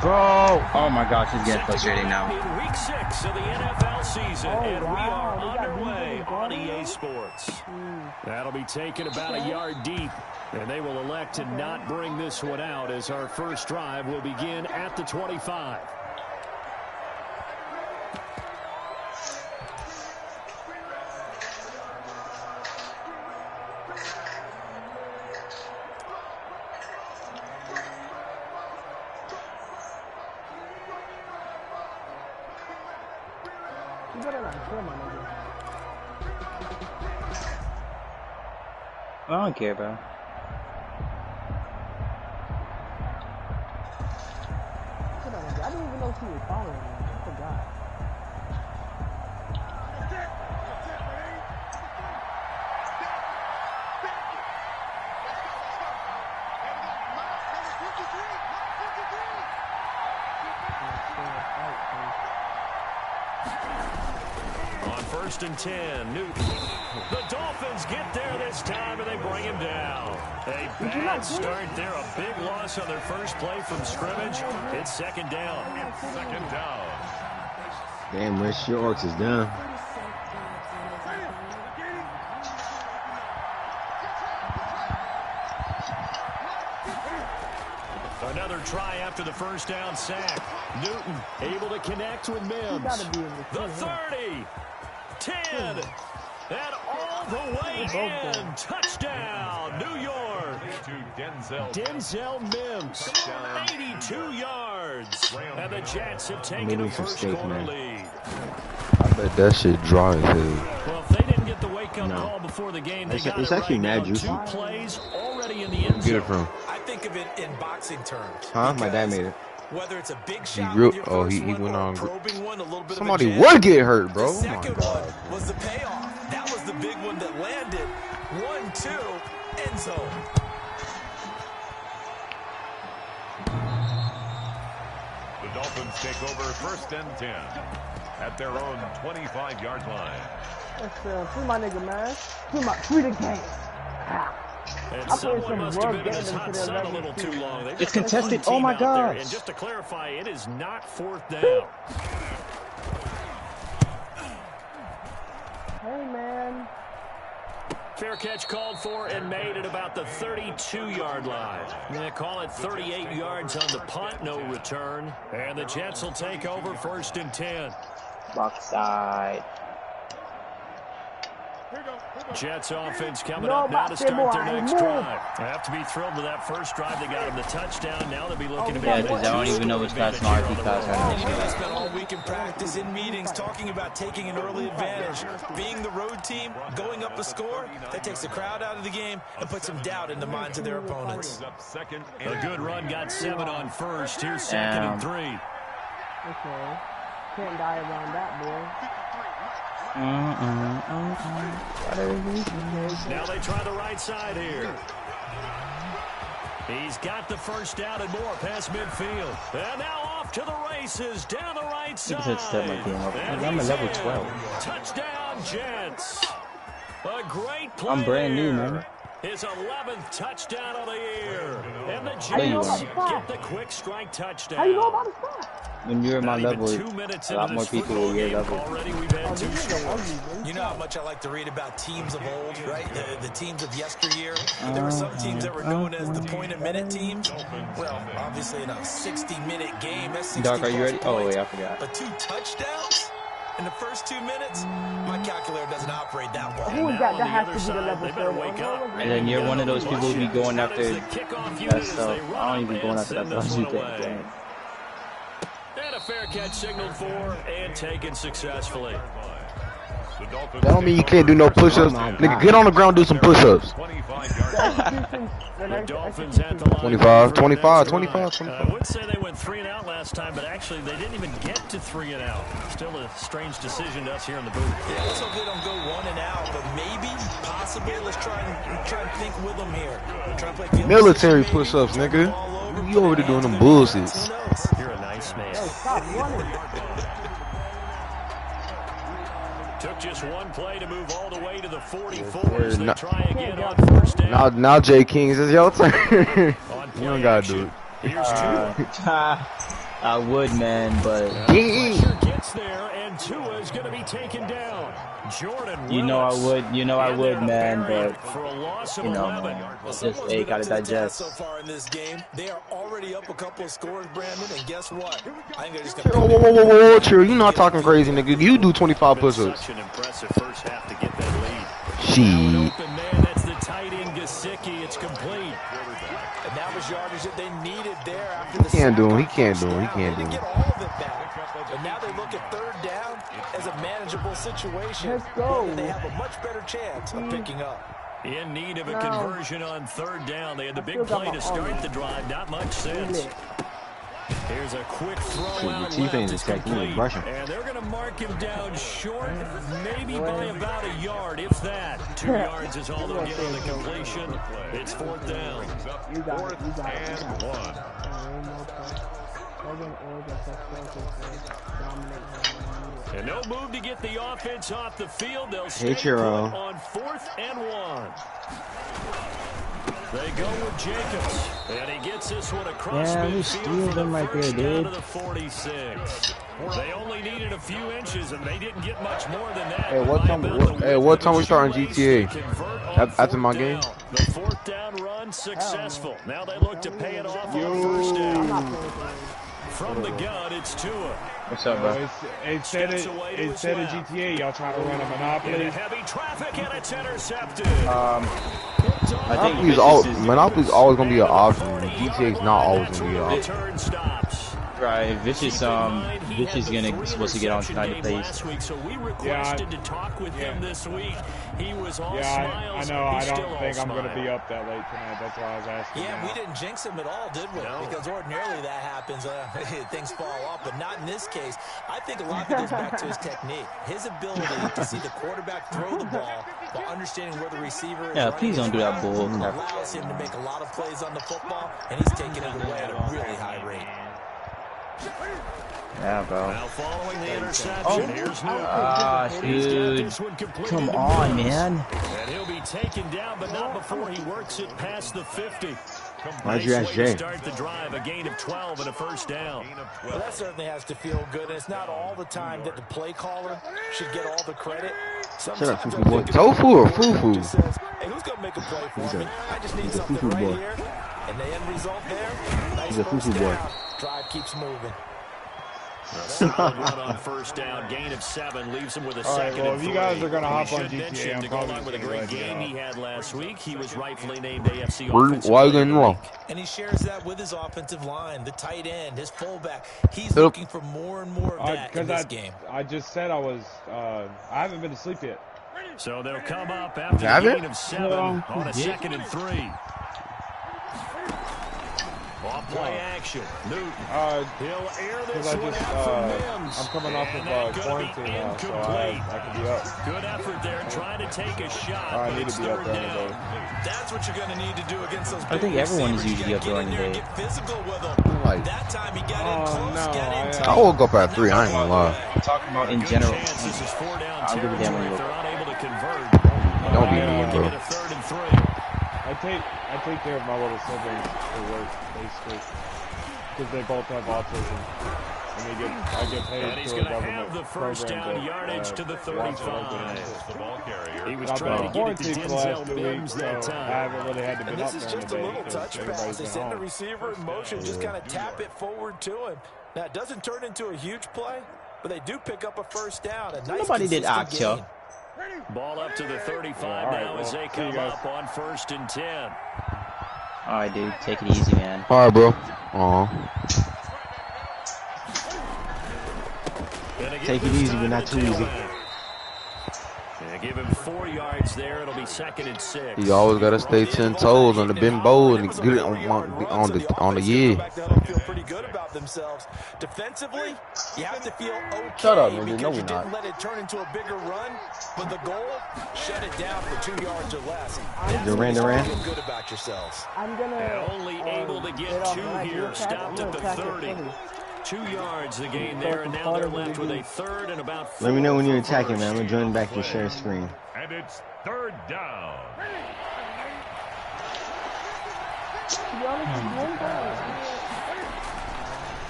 Bro, oh my gosh, it's getting frustrating now. In week 6 of the NFL season, and we are underway on EA Sports. That'll be taken about a yard deep, and they will elect to not bring this one out as our first drive will begin at the 25. I don't care, bro. I didn't even know she was following me. I forgot. On 1st and 10, Newton. The Dolphins get there this time, and they bring him down. A bad start there, a big loss on their first play from scrimmage. It's 2nd down. Damn, Red Sharks is down. Another try after the first down sack. Newton able to connect with Mims. The 30, 10, and all the way in. Touchdown, New York. Denzel Mims, 82 yards. And the Jets have taken a first-quarter lead. I bet that shit dry as hell. Well, if they didn't get the wake-up call before the game, they got it's it actually right mad now. juicy. 2 plays already in the end zone. Get it from? I think of it in boxing terms. Huh? My dad made it. Whether it's a big shot, He went on. Somebody would get hurt, bro. Oh my God. Was the payoff? That was the big one that landed. 1-2 end zone. The Dolphins take over 1st and 10 at their own 25-yard line. Free my nigga, man. Free the game. And someone must have been in this hot sun a little too long. It's contested. Oh my God. And just to clarify, it is not 4th down. Hey, man. Fair catch called for and made at about the 32-yard line. They call it 38 yards on the punt, no return. And the Jets will take over 1st and 10. Box side. Jets offense coming up now to start their next drive. They have to be thrilled with that first drive. They got him the touchdown. Now they'll be looking to Yeah, because I don't even know which class an RP class right I spent all week in practice, in meetings, talking about taking an early advantage. Being the road team, going up a score, that takes the crowd out of the game and puts some doubt in the minds of their opponents. A good run, got 7 on 1st. Here's 2nd and 3. Okay. Can't die around that, boy. Now they try the right side here. He's got the first down and more past midfield. And now off to the races down the right side. I'm a level 12. Touchdown, Jets. A great play. I'm brand new, man. His 11th touchdown of the year. And the Jets get the quick strike touchdown. How you know about the spot? When you're at my level, a lot more people will get level. Already we've had 2 scores. You know how much I like to read about teams of old, right? The teams of yesteryear. There were some teams that were known as the point-a-minute teams. Well, obviously in a 60-minute game, that's 60 Doc, are you ready? points. Oh, wait, I forgot. But 2 touchdowns in the first 2 minutes? My calculator doesn't operate that well. Who is that? That has to be the level 30. And then you're one of those people who be going after that stuff. I don't even go after that stuff. And a fair catch signaled for and taken successfully. That don't mean you can't do no push-ups. Nigga, get on the ground, do some push-ups. 25, 25, 25. I would say they went 3 and out last time, but actually they didn't even get to 3 and out. Still a strange decision to us here in the booth. Yeah, let's hope they don't go 1 and out, but maybe, possibly, let's try and think with them here. Try to play military push-ups, nigga. You over there doing them bullshits. You're a nice man. Took just 1 play to move all the way to the 44s. They try again on 1st down. Now Jay Kings is your turn. You don't gotta do it. Here's 2. I would, man, but Pressure gets there, and Tua is going to be taken down. Jordan you know I Willis. would, man, but For a loss of you know, 11. man, Well, just someone's been gotta up to the task digest. so far in this game. They are already up a couple of scores, Brandon, and guess what? I think they're just Whoa, whoa, whoa, whoa, chill. You not talking crazy, nigga. You do 25 push-ups. Such an impressive first half to get that lead. Shit. Open man, that's the tight end Gesicki. It's complete. And that was yardage that they needed there after the Can't do sack it. He on can't first do it. He down. can't They do didn't it. get all of it back. But now they look at third down as a manageable situation. Let's go. Where they have a much better chance of picking up. In need of a No. conversion on third down. They had the big still got play my to start arm. the drive. Not much sense. Here's a quick throw out T-Pain left. is It's attacking me, complete. rushing. And they're going to mark him down short, maybe by about a yard, if that. 2 yards is all they'll get on the completion. It's fourth down. You got it. You got it. And 1. And no move to get the offense off the field. They'll stay Hey, put Chiro. on 4th and 1. They go with Jacobs, and he gets this one across Yeah, you midfield steal for them the right there, first down dude. to the 46. They only needed a few inches, and they didn't get much more than that. Hey, what By time? about What, the hey, width what of time the we starting shoelace, GTA? they convert on After my fourth game? down. The 4th down run successful. Now they look to pay it off on first down. From the gun, it's Tua. What's up, bro? Instead of GTA, y'all trying to run a In Monopoly. heavy traffic, and it's intercepted. I think Monopoly's always gonna be an option. GTA's not always gonna be an option. Return stops. right. Vicious supposed to get on tonight to play. Last week, so we requested to talk with him this week. He was all Yeah, I smiles. know. I He's still don't all think I'm going to smile. be up that late tonight. That's why I was asking. Yeah, we didn't jinx him at all, did we? No. Because ordinarily that happens. Things fall off, but not in this case. I think a lot of it goes back to his technique. His ability to see the quarterback throw the ball while understanding where the receiver is. Yeah, please don't do that bull. Allows him to make a lot of plays on the football, and he's taking it away at a really high rate. Yeah, bro. Now following the interception, here's Newton. He's got Dude. this one completed Come to on, Mills. man. And he'll be taken down, but not before he works it past the 50. Why'd you Nice ask way to Jay? start the drive, a gain of 12 and a first down. Well, that certainly has to feel good. And it's not all the time that the play caller should get all the credit. Shut up, Sometimes Fufu I boy. think it's Tofu or the quarterback Fufu? just says, hey, who's going to make a play for me? I just need he's a something Fufu right boy. here. And the end result there, nice He's a first Fufu boy. down. Drive keeps moving. A solid run on first down, gain of 7, leaves him with a All right, second well, and if you 3. guys are gonna hop We on should GTA, mention, I'm to go probably along with a just great gonna game let he you had last week, he was rightfully named AFC Why Offensive are you Player of getting the wrong? Week. And he shares that with his offensive line, the tight end, his fullback. He's Yep. looking for more and more of that in this game. I just said I was. I haven't been to sleep yet. So they'll come up after Have the it? gain of 7 on a second and 3. Off play action. Newton. He'll air Because this I one just, out for Mims. I'm coming off And of that gonna quarantine be now, so incomplete. I can be up. Good effort there, trying to take a shot. I but need it's to be up third there down. today. That's what you're going to need to do against those I big think everyone is receivers. usually You up gotta there on get in the there and day. get physical with them. Like, That time he got in Oh, close, no, got in I tight. I woke up at 3. I ain't gonna lie. I'm talking about in Good general. chance this is 4 down I'll give a damn territory when if you they're unable to convert. Don't be I, mean, Give bro. it a 3rd and 3. I take care of my little siblings for work, basically, because they both have autism, and I get paid And he's through a going to government have the first program down yardage to the watch what I 35. The ball carrier. He was I've trying been to get it to quarantined for the last Denzel 2 Mims weeks, that so I time. haven't really had to And be this up is during just the a day little because touch pass. everybody's They been send the home. receiver in motion, just kind of tap it forward to him. Now, it doesn't turn into a huge play, but they do pick up a first down. A nice Nobody did consistent ask, yo. gain. Ball up to the 35 Yeah, all right, now as well, they see you come guys. up on 1st and 10. Alright, dude. Take it easy, man. Alright, bro. Aw. Take it easy, but not too easy. Give him 4 yards there. It'll be 2nd and 6. You always gotta stay 10 toes on the bend bowl and get it on the year. Feel pretty good about themselves. Defensively, you have to feel okay. Shut up, nigga. because No, you we didn't not. let it turn into a bigger run. But the goal, shut it down for 2 yards or less. Durant. Feel good about yourselves. I'm gonna. And only able to get 2 here. Stopped at the 30. 2 yards the gain there, and now they're left with a 3rd and about 4. Let me know when you're attacking, man. I'm gonna join back your share screen. And it's 3rd down. To be honest,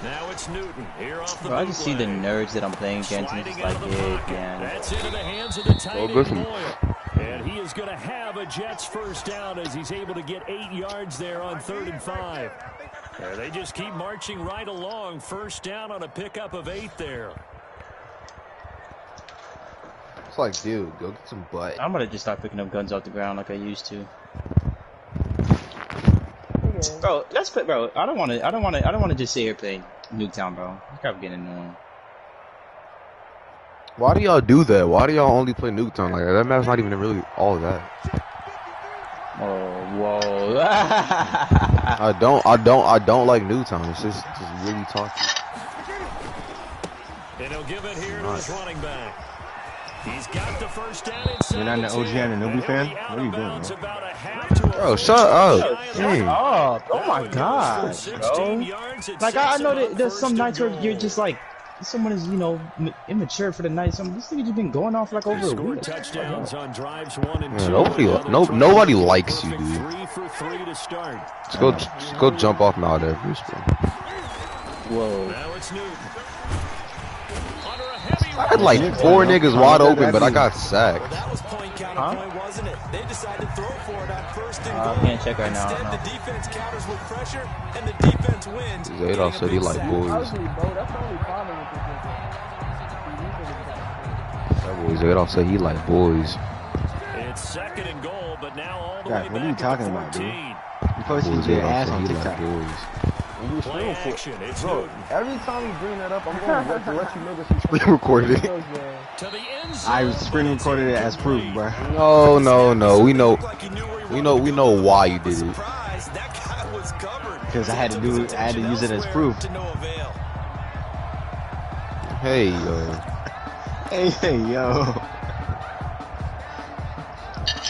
Now it's Newton here off the Bro, I just see the nerds that I'm playing against and just like, yeah, man. That's into the hands of the tight end Boyle. And he is going to have a Jets first down as he's able to get 8 yards there on 3rd and 5. They just keep marching right along. First down on a pickup of 8 there. It's like, dude, go get some butt. I'm gonna just start picking up guns off the ground like I used to. Bro, let's play, bro. I don't wanna just sit here playing Nuketown, bro. It's kind of getting annoying. Why do y'all do that? Why do y'all only play Nuketown like that? That map's not even really all of that. Oh, whoa. I don't like Nuketown. It's just really toxic. And he'll give it here to his running back. He's got the first down inside. You're not an OG and a Nobu fan? What are you doing, man? Bro, shut up. Dang. Oh my god, bro. Like, I know that there's some nights where you're just like, someone is, you know, immature for the night. This nigga just been going off like over a week. Touchdowns on drives 1 and 2. Nobody likes you, dude. 3 for 3 to start. Just go jump off Mount Everest, bro. Whoa. Now it's Newton. I had like 4 niggas wide open, but I got sacked. Well, that was point counter point, wasn't it? They decided to throw for it on 1st and goal. I can't check right now. Instead, the defense counters with pressure, and the defense wins. Zadok said he like boys. Zadok said he like boys. It's 2nd and goal, but now all the way God, what are you back talking at the about, dude? 14. You posted your ass on TikTok. Play action. It's Bro, Newton. every time you bring that up, I'm going to let you know that We recorded it. To the end zone. I screen recorded it as proof, bro. No. We know why you did it. Because I had to use it as proof. Hey yo. Hey yo.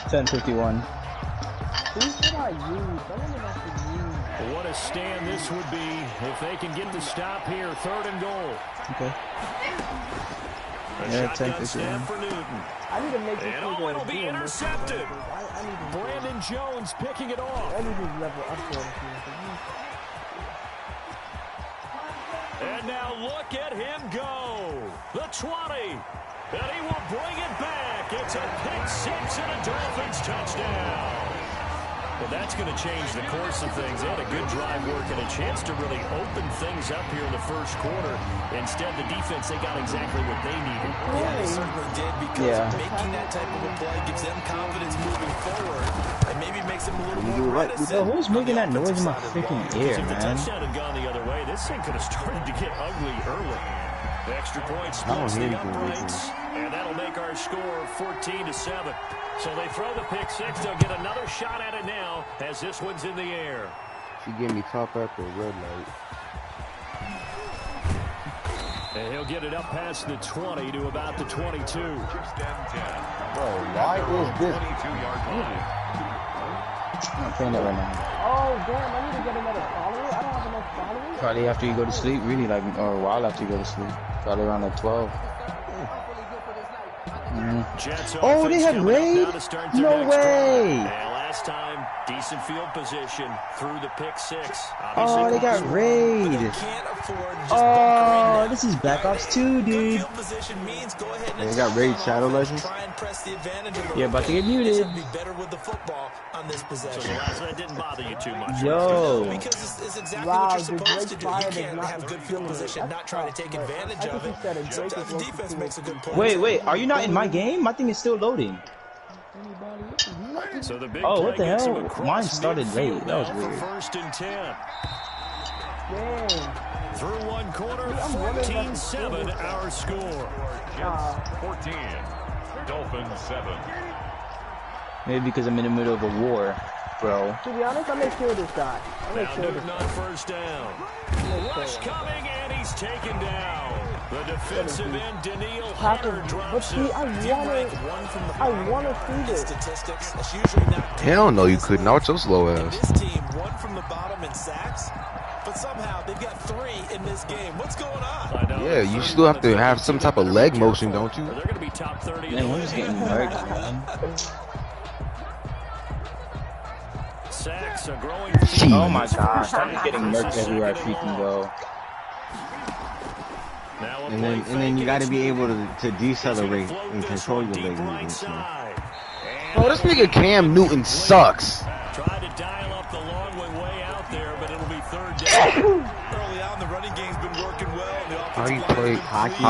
10:51. Who should I use? I don't know what to use. What a stand this would be if they can get the stop here. 3rd and goal. Okay. A Yeah, shotgun snap for Newton. I need to make this And it'll be intercepted. I need to Brandon Jones picking it off. I need to level up there. And now look at him go. The 20. And he will bring it back. It's a pick 6 and a Dolphins touchdown. Well, that's going to change the course of things. They had a good drive work and a chance to really open things up here in the first quarter. Instead, the defense, they got exactly what they needed. Yeah, they certainly did, because making that type of a play gives them confidence moving forward and maybe makes them a little more reticent. Yo, who's making that noise in my freaking ear, If the man? touchdown had gone the other way, this thing could have started to get ugly early. The extra point splits the uprights, and that'll make our score 14-7. So they throw the pick 6. They'll get another shot at it now as this one's in the air. She gave me top after red light. And he'll get it up past the 20 to about the 22. Bro, why is this? I'm playing that right now. Oh, damn, I need to get another follower. I don't have enough followers. Probably after you go to sleep, really, like, or a while after you go to sleep. Probably around like 12. Oh, they had raid? No way! And last time, decent field position through the pick 6. Oh, they got raid. Oh, this is Black Ops 2, dude. They got raid Shadow Legends. You're about to get muted. So that didn't bother you too much. Yo. Because it's exactly Wow, what you're the supposed to Drake do. fire You does can't not have good field position, not try to take advantage of it. Sometimes the defense makes a good play. Wait, are you not in my game? My thing is still loading. So the big Oh, what the play gets him hell? across Mine started midfield late. That was now weird. for 1st and 10. Damn. Through one quarter, 14-7 our score. Jets 14. Dolphins 7. Maybe because I'm in the middle of a war, bro. To be honest, I may kill this guy. Now Newton on 1st down. Rush coming, and he's taken down. The defensive end, Daniil Hunter, drops But see, I want to see this. Statistics, that's usually not Hell no, you couldn't. Not with your slow ass. this team, 1 from the bottom in sacks, but somehow they've got 3 in this game. What's going on? Yeah, you still have to have some type of leg motion, don't you? They're going to be top 30 in Man, the we're league. just getting murked, man. Sacks are growing. Oh my gosh, I'm getting murked everywhere I freaking go. And then you got to be able to decelerate and control your leg movements. Bro, this nigga Cam Newton sucks. Tried to dial up the long way out there, but it'll be third down. Early on, the running game's been working well. How you play hockey?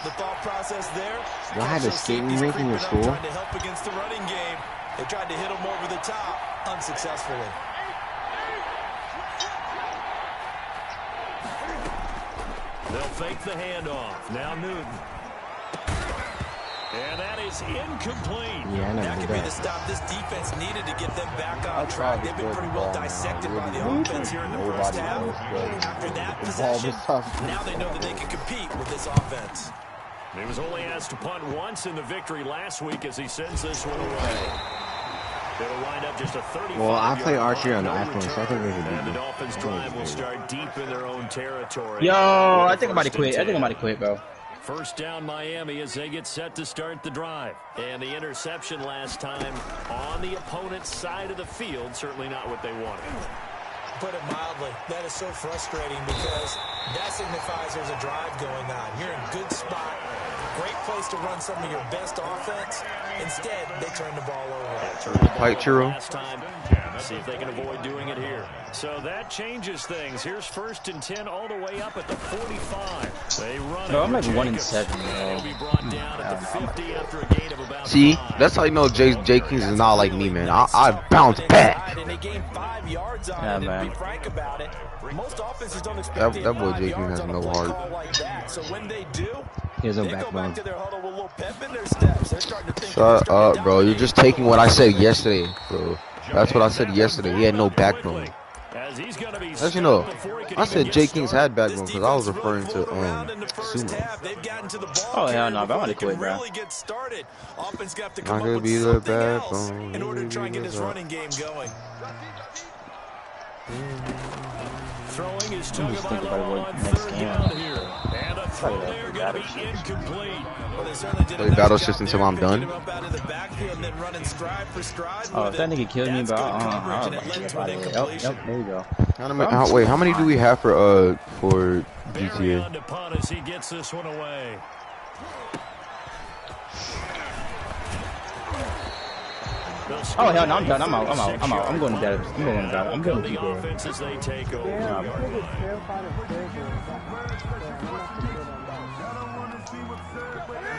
The thought process there. Y'all had a skating rink in your school? Trying to help against the running game. They tried to hit him over the top unsuccessfully. They'll fake the handoff. Now Newton. And that is incomplete. Yeah, that could be the stop this defense needed to get them back on track. They've been pretty well dissected by the offense here in the first half. After that possession, now they know that they can compete with this offense. He was only asked to punt once in the victory last week as he sends this one away. It'll wind up just a 35. Well, I play archery on the iPhone, so I think we can And the Dolphins drive will start deep in their own territory. Yo, I think I'm about to quit. I think I'm about to quit, bro. First down Miami as they get set to start the drive. And the interception last time on the opponent's side of the field, certainly not what they wanted. Put it mildly, that is so frustrating because that signifies there's a drive going on. You're in a good spot, great place to run some of your best offense. Instead, they turn the ball over. Fight Churro. Last time. See if they can avoid doing it here. So that changes things. Here's 1st and 10 all the way up at the 45. They run. No, I'm like 1-7. He'll be brought down at the 50 after a gain of about See, 5. that's how you know Jay Kings is not like me, man. I bounce back. And they gained 5 yards on Yeah, it, man. and to be frank about it, most offenses don't expect That boy Jay King has no heart. like that. So when they do, He has no they go backbone. back to their huddle with a little pep in their steps. They're starting to think Shut up, bro. You're just taking what I said yesterday, bro. That's what I said yesterday. He had no backbone. As you know, I said Jay Kings had backbone because I was referring to Sumo. Oh, hell no, but I'm going to quit, bro. Not gonna be the backbone. In order to try and get this running game going. Throwing is I'm just thinking about what next game. And a throw there going to be incomplete. Play battle shift until I'm done. Oh, if that nigga killed me, bro, I'll get out of here. Yep, there you go. Wait, how many do we have for GTA? He gets this one away. Oh, hell no, I'm done. I'm out. I'm going to bed. I'm going to keep going. Offenses they take over.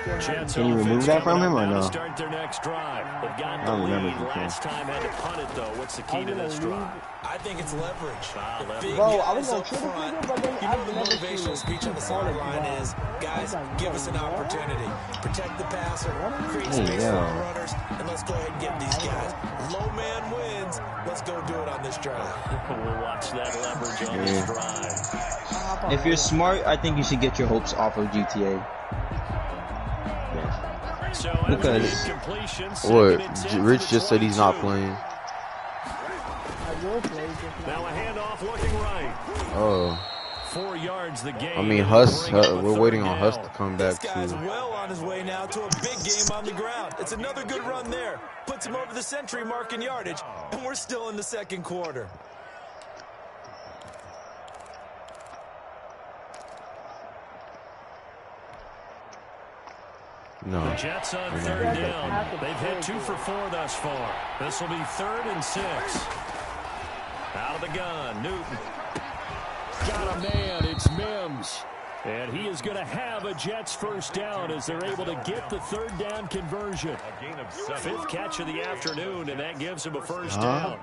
Can you remove that from him or no? Start their next drive. They've got I don't remember if you last time had to punt it though. What's the key to this drive? I think it's leverage. Bro, I was going to trigger but then You know the motivational speech on the sideline is, guys, give us an opportunity. Protect the passer, create space for our runners, and let's go ahead and get these guys. Low man wins. Let's go do it on this drive. We'll watch that leverage on this drive. If you're smart, I think you should get your hopes off of GTA. So Because What? Rich just said he's not playing. now a handoff looking right. Oh. 4 yards the game. I mean, we're waiting on Huss to come back This guy's too. well on his way now to a big game on the ground. It's another good run there. Puts him over the century mark in yardage, and we're still in the second quarter. No. The Jets on 3rd down. They've hit 2 for 4 thus far. This will be 3rd and 6. Out of the gun, Newton. Got a man, it's Mims. And he is going to have a Jets first down as they're able to get the 3rd down conversion. 5th catch of the afternoon, and that gives him a first down.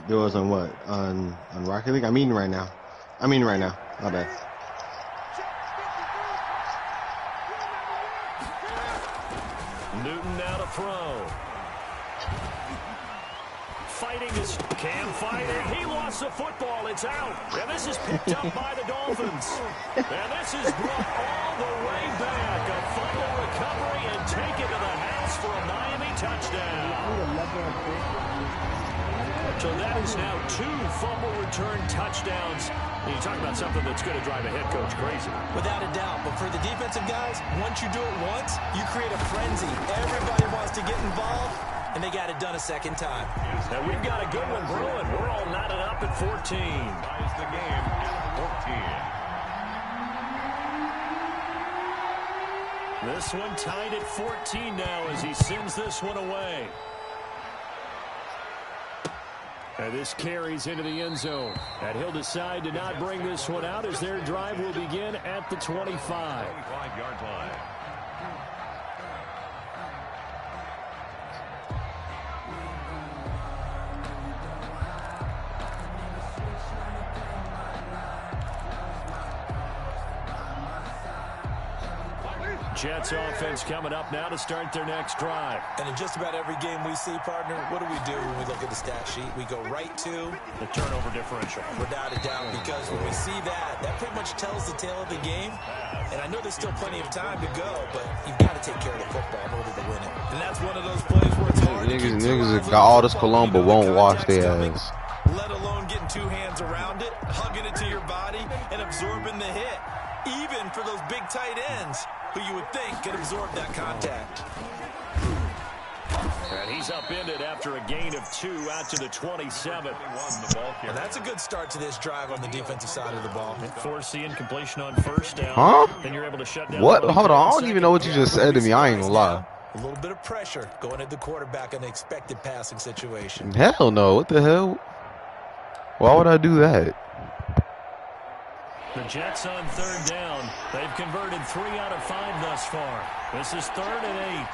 There was on what? On Rocket League? I'm eating right now. My bad. Newton now to throw. Fighting his Cam fighting. He lost the football. It's out. And this is picked up by the Dolphins. And this is brought all the way back. A fumble recovery and taken to the house for a Miami touchdown. So that is now 2 fumble return touchdowns. You talk about something that's going to drive a head coach crazy. Without a doubt. But for the defensive guys, once you do it once, you create a frenzy. Everybody wants to get involved, and they got it done a second time. And we've got a good one brewing. We're all knotted up at 14. Ties the game at 14. This one tied at 14 now as he sends this one away. And this carries into the end zone. And he'll decide to not bring this one out as their drive will begin at the 25. 25-yard line. Jets offense coming up now to start their next drive. And in just about every game we see, partner, what do when we look at the stat sheet? We go right to the turnover differential. Without a doubt, because when we see that, that pretty much tells the tale of the game. And I know there's still plenty of time to go, but you've got to take care of the football in order to win it. And that's one of those plays where it's hard to keep niggas got all this cologne but won't wash their ass. Let alone getting two hands around it, hugging it to your body, and absorbing the hit. Even for those big tight ends who you would think could absorb that contact. And he's upended after a gain of 2 out to the 27. And that's a good start to this drive on the defensive side of the ball. Force the incompletion on first down. Huh? Then you're able to shut down. What? Hold on. I don't even know what you just said to me. I ain't gonna lie. A little bit of pressure going at the quarterback in an expected passing situation. Hell no. What the hell? Why would I do that? The Jets on third down. They've converted 3 out of 5 thus far. This is 3rd and 8.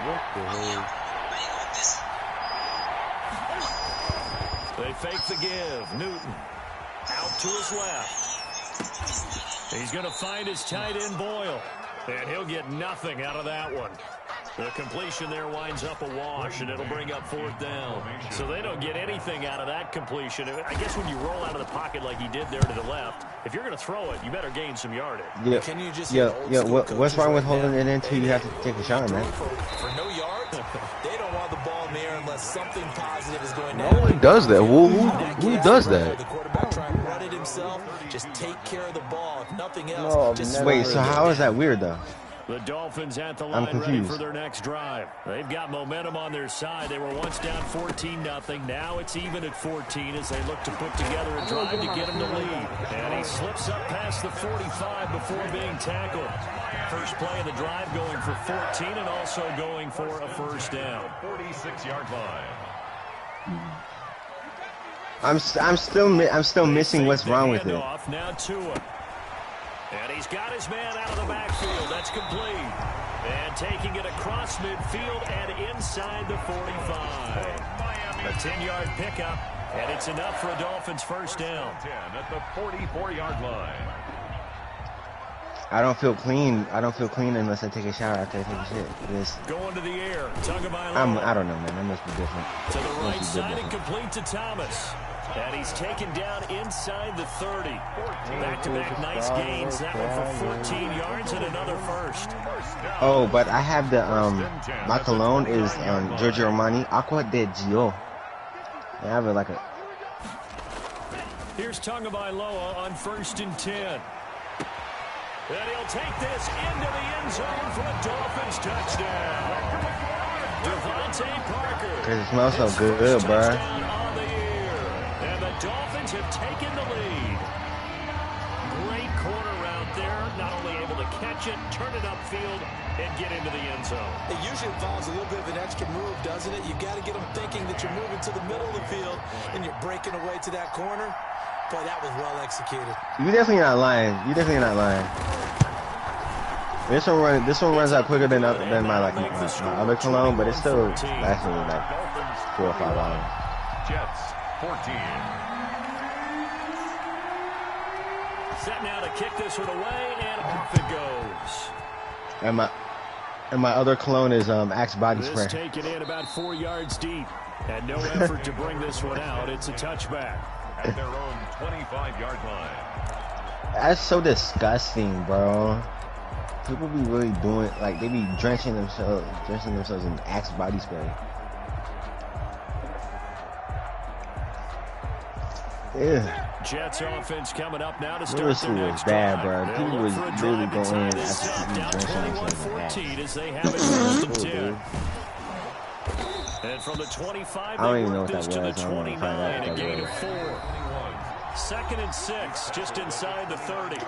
What the hell? They fake the give. Newton out to his left. He's going to find his tight end Boyle. And he'll get nothing out of that one. The completion there winds up a wash, and it'll bring up 4th down. So they don't get anything out of that completion. I guess when you roll out of the pocket like he did there to the left, if you're going to throw it, you better gain some yardage. Yeah, Can you just what's wrong with holding it until you have to take a shot, man? For no yards, they don't want the ball in the air unless something positive is going to happen. No one does that. Who does that? The quarterback trying to run it himself. Just take care of the ball. If nothing else, wait, so how is that weird, though? The Dolphins at the line ready for their next drive. They've got momentum on their side. They were once down 14-0. Now it's even at 14 as they look to put together a drive to get them to lead. And he slips up past the 45 before being tackled. First play of the drive going for 14 and also going for a first down. 46-yard line. I'm still missing what's wrong with it. Now Tua. And he's got his man out of the backfield. That's complete. And taking it across midfield and inside the 45. A 10-yard pickup, and it's enough for a Dolphins first down. 10 at the 44-yard line. I don't feel clean. I don't feel clean unless I take a shower after I take a shit. Going to the air. Tagovailoa. I don't know, man. That must be different. To the right side and complete to Thomas. And he's taken down inside the 30. Back-to-back nice gains. That one for 14 yards and another first. Oh, but I have the, my cologne is Giorgio Armani Acqua de Gio. I have it like a... Here's Tagovailoa on 1st and 10. And he'll take this into the end zone for a Dolphins touchdown. Devontae Parker. Because it smells so good, bruh. Dolphins have taken the lead. Great corner route there. Not only able to catch it, turn it upfield, and get into the end zone. It usually involves a little bit of an extra move, doesn't it? You've got to get them thinking that you're moving to the middle of the field and you're breaking away to that corner. Boy, that was well executed. You're definitely not lying. This one runs out quicker than my other cologne, but it's still lasting me like 4 or 5 hours. Jets 14. Set now to kick this one away, and off it goes. And my other cologne is Axe Body Spray. This taken in about 4 yards deep, and no effort to bring this one out. It's a touchback. At their own 25-yard line. That's so disgusting, bro. People be really doing, like, they be drenching themselves in Axe Body Spray. Yeah. Jets offense coming up now to start their next bad, drive. bro. People was really going in after down 21-14 as they have it first and 10. And from the 25, I don't even know what that this to the was. 29, a gain of 4. 2nd and 6, just inside the 30.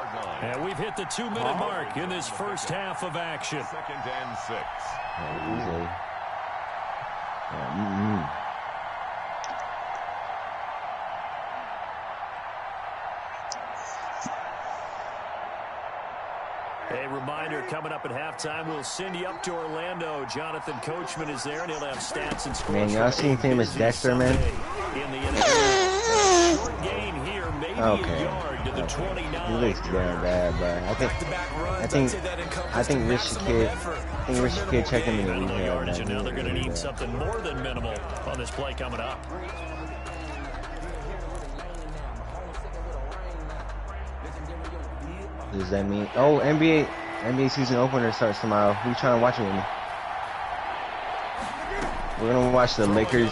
And we've hit the 2-minute mark in this first half of action. 2nd and 6. A reminder, coming up at halftime, we'll send you up to Orlando. Jonathan Coachman is there, and he'll have stats and scores. Man, y'all seen famous Dexter, man? In the NFL. Short gain here, maybe a yard to the 29. He looks damn bad, but I think Rich Kid checked him in the rehab. And now they're going to need something more than minimal on this play coming up. Does that mean? Oh, NBA season opener starts tomorrow. Who you trying to watch it with me? We're gonna watch the Lakers.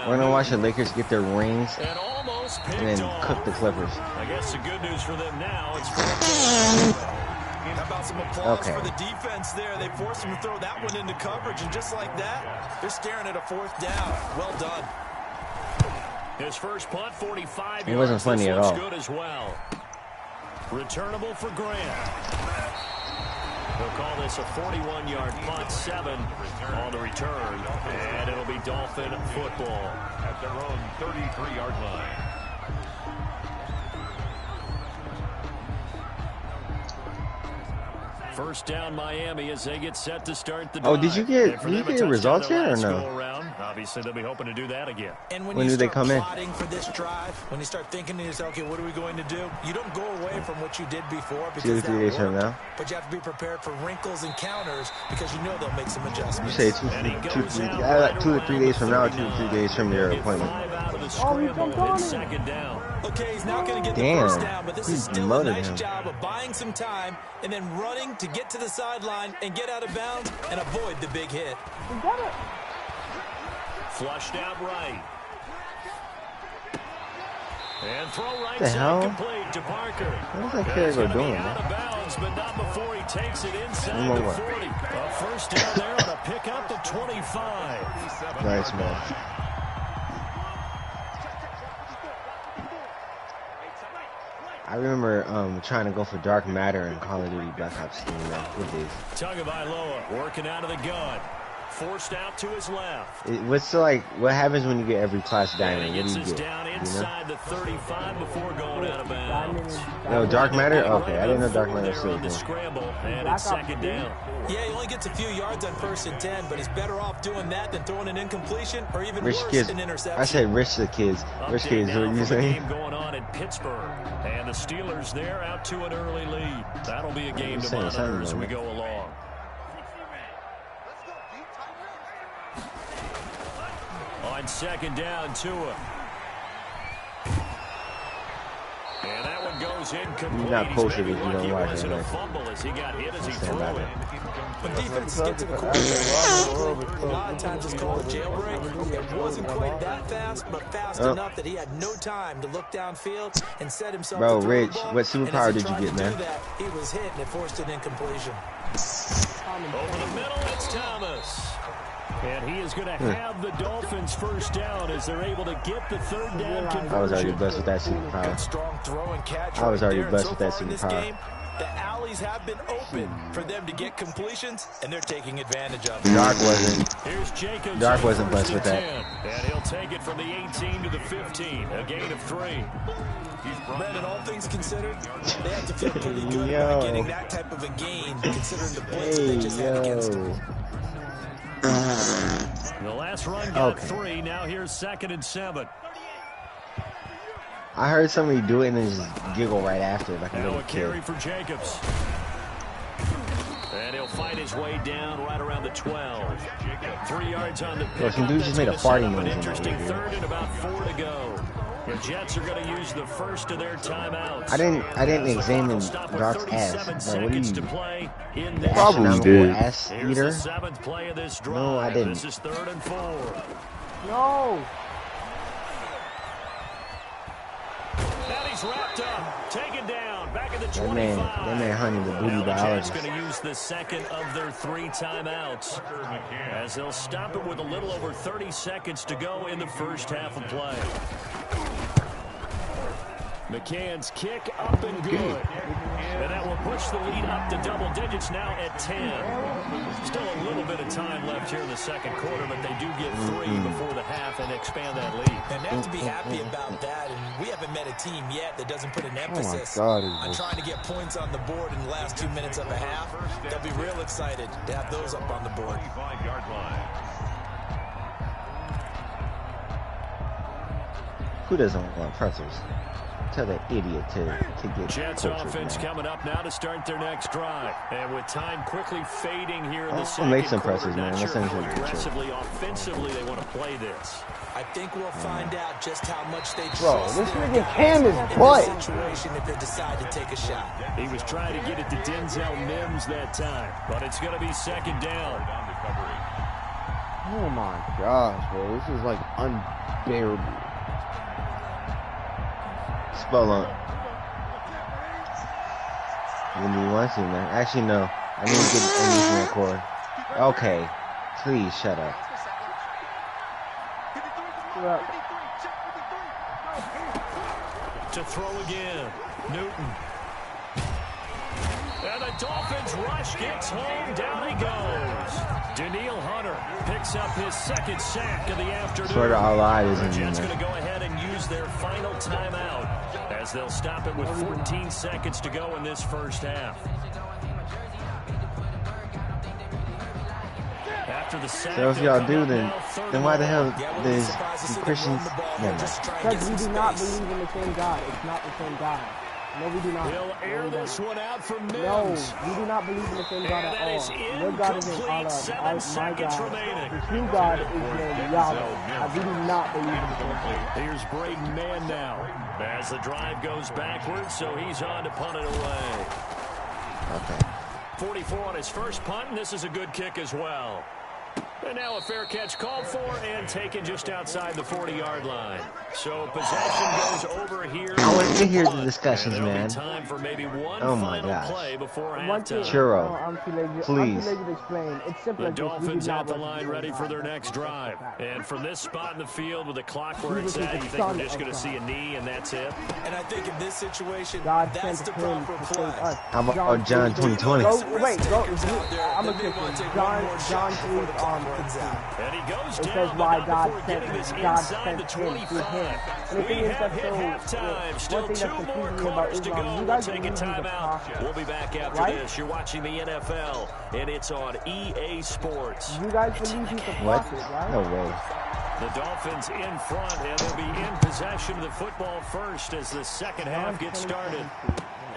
We're gonna watch the Lakers get their rings and then cook the Clippers. I guess the good news for them now is how about some applause for the defense there? They forced him to throw that one into coverage, and just like that, they're staring at a 4th down. Well done. His first punt, 45 yards. It wasn't funny at all. Good as well. Returnable for Grant. They'll call this a 41-yard punt, 7 on the return, and it'll be Dolphin football at their own 33-yard line. First down, Miami, as they get set to start the drive. Oh, did you get results yet or no? Obviously, they'll be hoping to do that again. And when do they come in? For this drive, when you start thinking to yourself, okay, what are we going to do? You don't go away from what you did before because 2 to 3 days from now. But you have to be prepared for wrinkles and counters because you know they'll make some adjustments. You say 2 to 3 days from now, 2 to 3 days from your appointment. Second down. Okay, he's not going to get the first down, but this is still a nice job of buying some time and then running to get to the sideline and get out of bounds and avoid the big hit. Flushed out right. And throw right the hell? Complete to Parker. What is that kid doing, out of bounds, but not before he takes it inside the 40. A first down there on a pickup at 25. Nice, man. I remember trying to go for Dark Matter in Call of Duty Black Ops 3. Good days. Tagovailoa working out of the gun. Forced out to his left. What happens when you get every class diamond? What do you get? Down inside the 35 before going out of bounds. No, Dark Matter? Okay, I didn't know Dark Matter was still the scramble, and it's second down. Yeah, he only gets a few yards on 1st and 10, but he's better off doing that than throwing an incompletion or even worse, an interception. I said rich the kids. Rich kids, what are you saying? Game going on in Pittsburgh, and the Steelers there out to an early lead. That'll be a game to monitor as we go along. On second down, Tua. And that one goes incomplete. You're not posted if you don't watch it. A fumble as he got hit as he threw it. When defenses get to the quarterback, a lot of times it's called a jailbreak. It wasn't quite that fast, but fast enough that he had no time to look downfield and set himself. Bro, Rich, what superpower did you get, man? He was hit and it forced an incompletion. Over the middle, it's Thomas. And he is going to have the Dolphins first down as they're able to get the 3rd down conversion. I was already blessed with that superpower. Strong throw and catch. I was already blessed with that superpower. The alleys have been open for them to get completions, and they're taking advantage of it. Dark wasn't. Here's Jacobs. Dark wasn't blessed with that. And he'll take it from the 18 to the 15, a gain of 3. Brandon, all things considered, they have to feel pretty good about getting that type of a gain, considering the blitz they just had against them. The last run got 3. Now here's 2nd and 7. I heard somebody do it and then just giggle right after, like a little kid. Carry for Jacobs. And he'll fight his way down right around the 12. 3 yards on the pick. Some dude just made a farting noise. An interesting 3rd and about 4 to go. The Jets are going to use the first of their timeouts. I didn't examine Dark's ass. Bro, what are you? Probably did. Ass eater? Play of this drive. No, I didn't. This is 3rd and 4. No. And he's wrapped up, taken down, back at the 25. That man Honey, the booty biologist. Going to use the 2nd of their 3 timeouts as they'll stop it with a little over 30 seconds to go in the first half of play. McCann's kick up and good. And that will push the lead up to double digits now at 10. Still a little bit of time left here in the second quarter, but they do get 3 before the half and expand that lead. And they have to be happy about that. And we haven't met a team yet that doesn't put an emphasis on trying to get points on the board in the last 2 minutes of a half. They'll be real excited to have those up on the board. 25-yard line. Who doesn't want pretzels? Tell that idiot to get Jets offense coming up now to start their next drive. And with time quickly fading here in the second make some quarter, pretzels, man. not sure how That's aggressively, offensively they want to play this. I think we'll find out just how much they Bro, trust this their nigga guys Cam is in butt. this situation if they decide to take a shot. He was trying to get it to Denzel Mims that time, but it's going to be second down. Oh my gosh, bro. This is like unbearable. Spell on. When you want to, man. Actually, no. I need to get anything record. Okay. Please shut up. To throw again. Newton. And the Dolphins rush gets home. Down he goes. Daniil Hunter picks up his second sack of the afternoon. Swear to Allah, it isn't The Jets me, going to go ahead and use their final timeout as they'll stop it with 14 seconds to go in this first half. After the sack, So if y'all do, then why the hell there's Christians? Because we do not believe in the same God. It's not the same God. No, we do not. He'll air this one out from Mims. No, we do not believe in the same God at all. Your God is in Allah. My God. The true God is named Yahweh. We do not believe in the same thing. Here's Braden Mann now as the drive goes backwards, so he's on to punt it away. Okay. 44 on his first punt, and this is a good kick as well. And now a fair catch called for and taken just outside the 40-yard line. So possession goes over here. I want to hear the discussions, and man. Time for maybe one Oh my final gosh. play before Churro, please. The Dolphins at the line ready for their next drive. And from this spot in the field with the clock where it's at, you think we're just going to see a knee and that's it? And I think in this situation, that's the proper play. How about John 2020? I'm going to kick him. John 3 and he goes it down says why God sent sent him through him. And the thing is that's one thing that's confusing me about Islam, you guys believe he's a prophet. We'll be back after this. You're watching the NFL, and it's on EA Sports. You guys believe he's a prophet, right? No way. The Dolphins in front, and they'll be in possession of the football first as the second half gets started.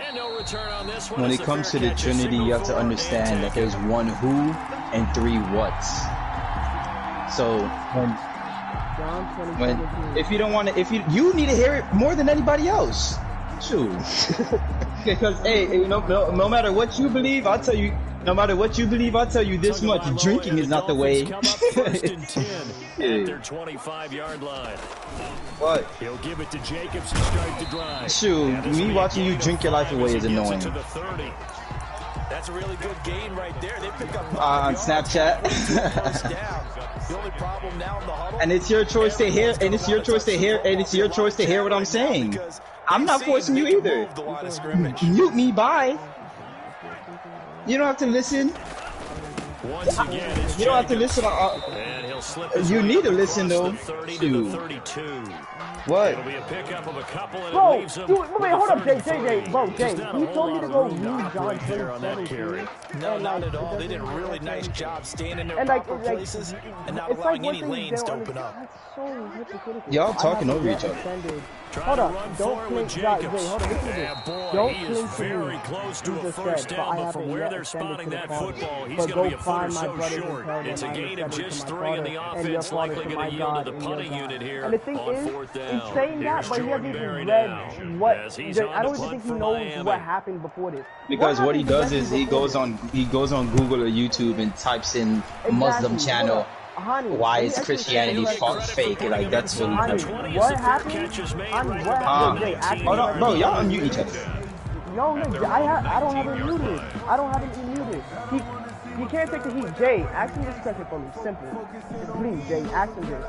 And no return on this one. When it comes to the Trinity, you have to understand that there's one who and 3 whats. So when if you don't want to, if you need to hear it more than anybody else, shoot. Because hey, no matter what you believe, I'll tell you. No matter what you believe, I'll tell you this much: drinking is not the way. First and 10 at their 25-yard line. What? He'll give it to Jacobs to start the drive. Shoot, me watching you drink your life away is annoying. That's a really good gain right there. They pick up on Snapchat. The only problem now in the huddle, and it's your choice to hear, and it's your choice to hear, and it's your choice to hear what I'm saying. I'm not forcing you either. Mute me, bye. You don't have to listen. Once again, you don't have to listen. You need to listen though. What? It'll be a pickup of a couple and bro, it leaves him wait, hold up, Jay, bro, Jay, he told me to go read John 27. No, not at all. They did a really nice job staying in their proper places and not allowing any lanes to open up. So hypocritical. Y'all talking over each other. Hold up, don't cling, Jay, hold on, listen to this. Don't cling to very close to a first down, but from where they're spotting that football, he's going to be a foot or so short. It's a gain of just 3, and the offense likely going to yield to the punting unit here on 4th down. He's saying that, but he hasn't even read what. I don't even think he knows what happened before this. Because what he does is he goes on Google or YouTube and types in Muslim channel. Why is Christianity fake? Like that's what he does. What happened? Hold on, bro. Y'all unmute each other. No, I don't have him muted. I don't have him muted. He can't take the heat. Jay, ask him this question for me. Simple. Please, Jay, ask him this.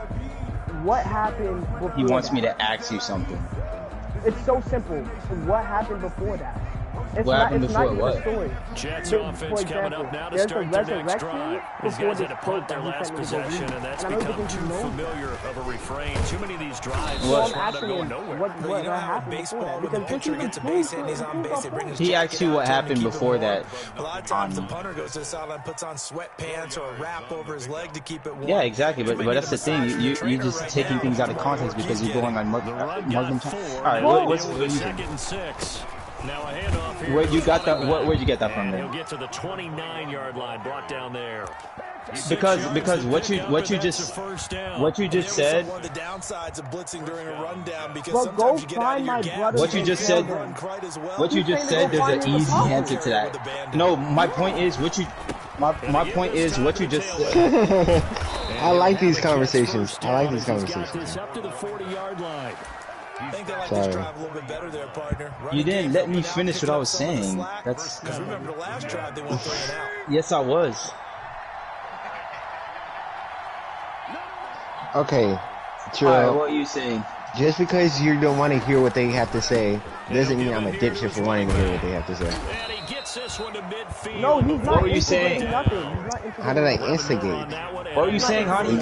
What happened before He wants me to ask you something. It's so simple. What happened before that? It's what happened it's before not even what? a story. Jets For offense coming example, up now to there's a start their next resurrection drive. These before guys this had to quote punt their that he last sent me to go possession, read. and that's And I know become because too you know. familiar of a refrain. Too many of these drives So I'm just wound up asking going him nowhere. what You know how in happened before baseball, that. when the Because this pitcher even gets a proves base hit and he's on proves base, our they bring point. his He asked jacket you out, what trying to happened keep it before warm. that. A lot of times the punter goes to the sideline, puts on sweatpants or a wrap over his leg to keep it warm. Yeah, exactly. You But may need that's a the thing. massage from the You're trainer just right taking now. things out of All the context work because he's you're going getting. on The run Muslim got time. 4. All right, Now what's deal what with you a second and 6. Now a handoff here. where'd you got that? Where'd you get that from? And Then? he'll get to the 29-yard line, brought down there. Because what you just said. One of the downsides of blitzing during a rundown because Well, go sometimes you get out find of my your gap. brother. What you just said. What you just said. There's an easy answer to that. No, my point is what you. My point is what you just said. I like these conversations. I like these conversations. Up to the 40-yard line. I think they like this drive a little bit better there, partner. You didn't let me finish what I was saying. That's because remember the last drive they went 3 and out. Yes, I was. Okay, True. Alright, what are you saying? Just because you don't want to hear what they have to say doesn't mean I'm a dipshit for wanting to hear what they have to say. And he gets this one to midfield. No, he's not. What were you saying? Nothing. He's not instigating. How did I instigate? What were you saying, honey?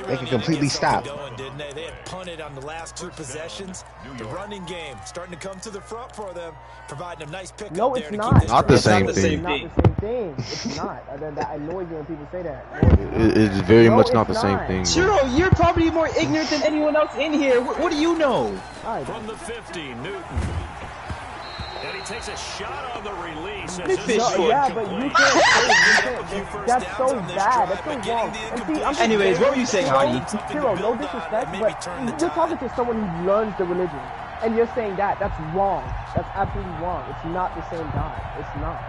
They could completely stop. They had punted on the last 2 possessions. The running game starting to come to the front for them, providing a nice pickup. No, there it's to not. keep this Not the drive. same the thing. same Not the same thing. It's not. That annoys me when people say that. It's very No, much not the it's same not. thing. bro. Chiro, you're probably more ignorant than anyone else in here. What do you know? Alright, From the 50, Newton. And he takes a shot on the release. Big fish no, short. yeah, but you can't say it. That's so bad. That's so wrong. And see, I'm just Anyways, what were you saying, honey? Hero, no disrespect, but you're talking to someone who learns the religion, and you're saying that. That's wrong. That's absolutely wrong. It's not the same God. It's not.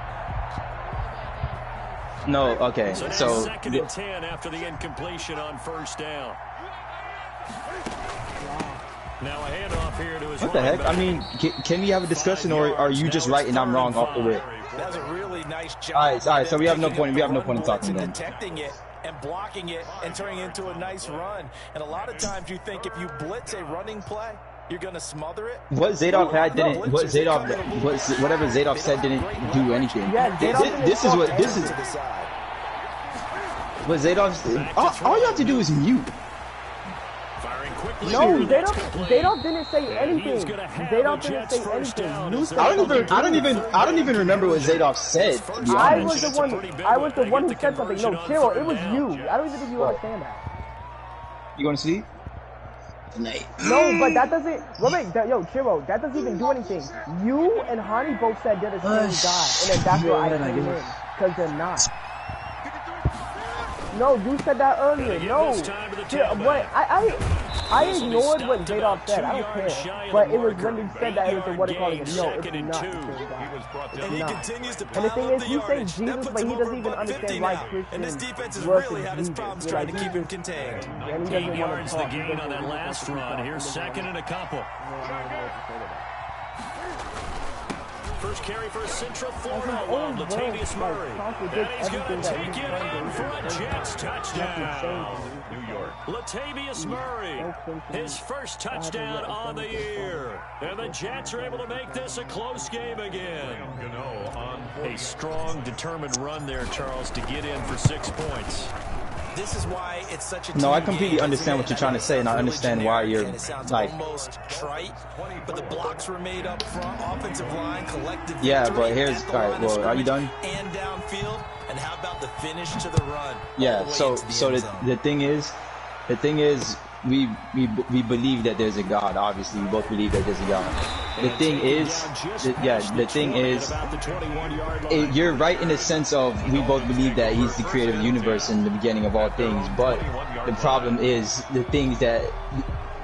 No, okay. So second and 10 after the incompletion on first down. Now a handoff here to his what the heck? running I mean, can we have a discussion, or are you just right and I'm wrong off the rip? That's a really nice job. All right. So we have no point. We have no point in talking then. Detecting it and blocking it and turning it into a nice run. And a lot of times you think if you blitz a running play, you're gonna smother it. What Zadok had didn't. Whatever Zadok said didn't do anything. Yeah, This is what Zadok. All you have to do is mute. Firing quickly. No, here, that's complete. Zadok didn't say And he's anything. gonna have Zadok the didn't Jets say first anything. down You as said I don't even remember what Zadok said. To be I honest. was the one who said something. No, Chiro, it was you. I don't even think you understand that. You going to sleep? Tonight. No, but that doesn't. Yo, Chiro, that doesn't even do anything. You and Hani both said they're the same guy, and then that's why I came in, because they're not. No, you said that earlier. No, what I ignored what Zadok said. I don't care. But it was when he said that it was the what they call it. No, it's not the same guy. And he continues to And the pile thing up is, the he yardage. says That Jesus, puts but him he over doesn't even about 50 understand why now. And this Christians defense has versus really had his Jesus. problems You're trying like, to keep him Jesus- contained. And he 8 doesn't want yards to the talk. He gain doesn't on that want to last talk. run. Here's second and a couple. First carry for Central Florida along Latavius Murray. And he's going to take it in for a Jets touchdown. New York. Latavius Murray, his first touchdown on the year. And the Jets are able to make this a close game again. A strong, determined run there, Charles, to get in for 6 points. This is why it's such a No, I team completely game. understand what you're trying to say, and I understand why you're And it sounds like. almost trite, but the blocks were made up front, offensive line, collective Yeah, victory but here's at the all right. line of Well, are you done? scrimmage and downfield. And how about the finish to the run? all Yeah. the way So into the end zone. the thing is, we believe that there's a God. Obviously, we both believe that there's a God. The thing is, you're right in the sense of we both believe that He's the creator of the universe and the beginning of all things. But the problem is the things that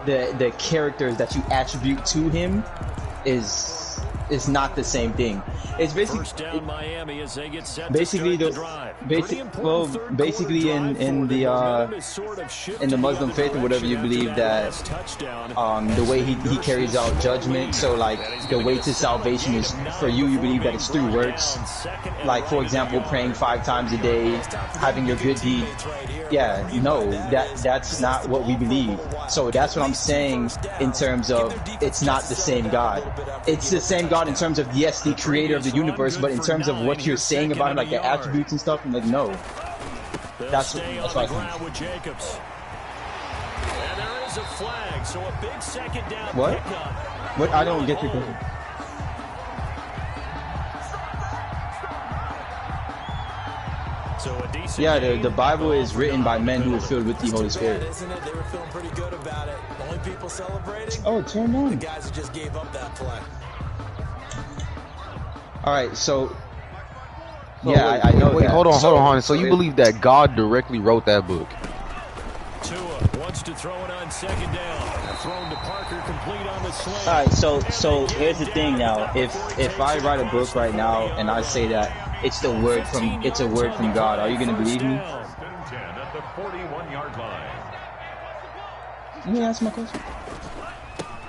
the characters that you attribute to Him is it's not the same thing. It's basically Miami as they get set basically in the Muslim faith or whatever you believe that the way he carries out judgment. So like the way to salvation is for you believe that it's through works. Like for example, praying 5 times a day, having your good deed. Yeah, no, that's not what we believe. So that's what I'm saying in terms of it's not the same God. It's the same God in terms of, yes, the creator of the universe, but in terms of what you're saying about him, like the attributes and stuff, I'm like, no. That's what I think. And there is a flag, so a big second down what? Pickup. What? I don't get your question. So a decent yeah, the Bible is written by men who are filled with the Holy Spirit. Isn't it? They were feeling pretty good about it. The only people celebrating? Oh, turn on. The guys who just gave up that play. All right, so yeah, I know. Wait, that. hold on. So you believe that God directly wrote that book? Tua wants to throw it on second down. Thrown to Parker, complete on the slant. All right, so here's the thing now. If I write a book right now and I say that it's a word from God, are you gonna believe me? At the 41-yard line. Let me ask my question.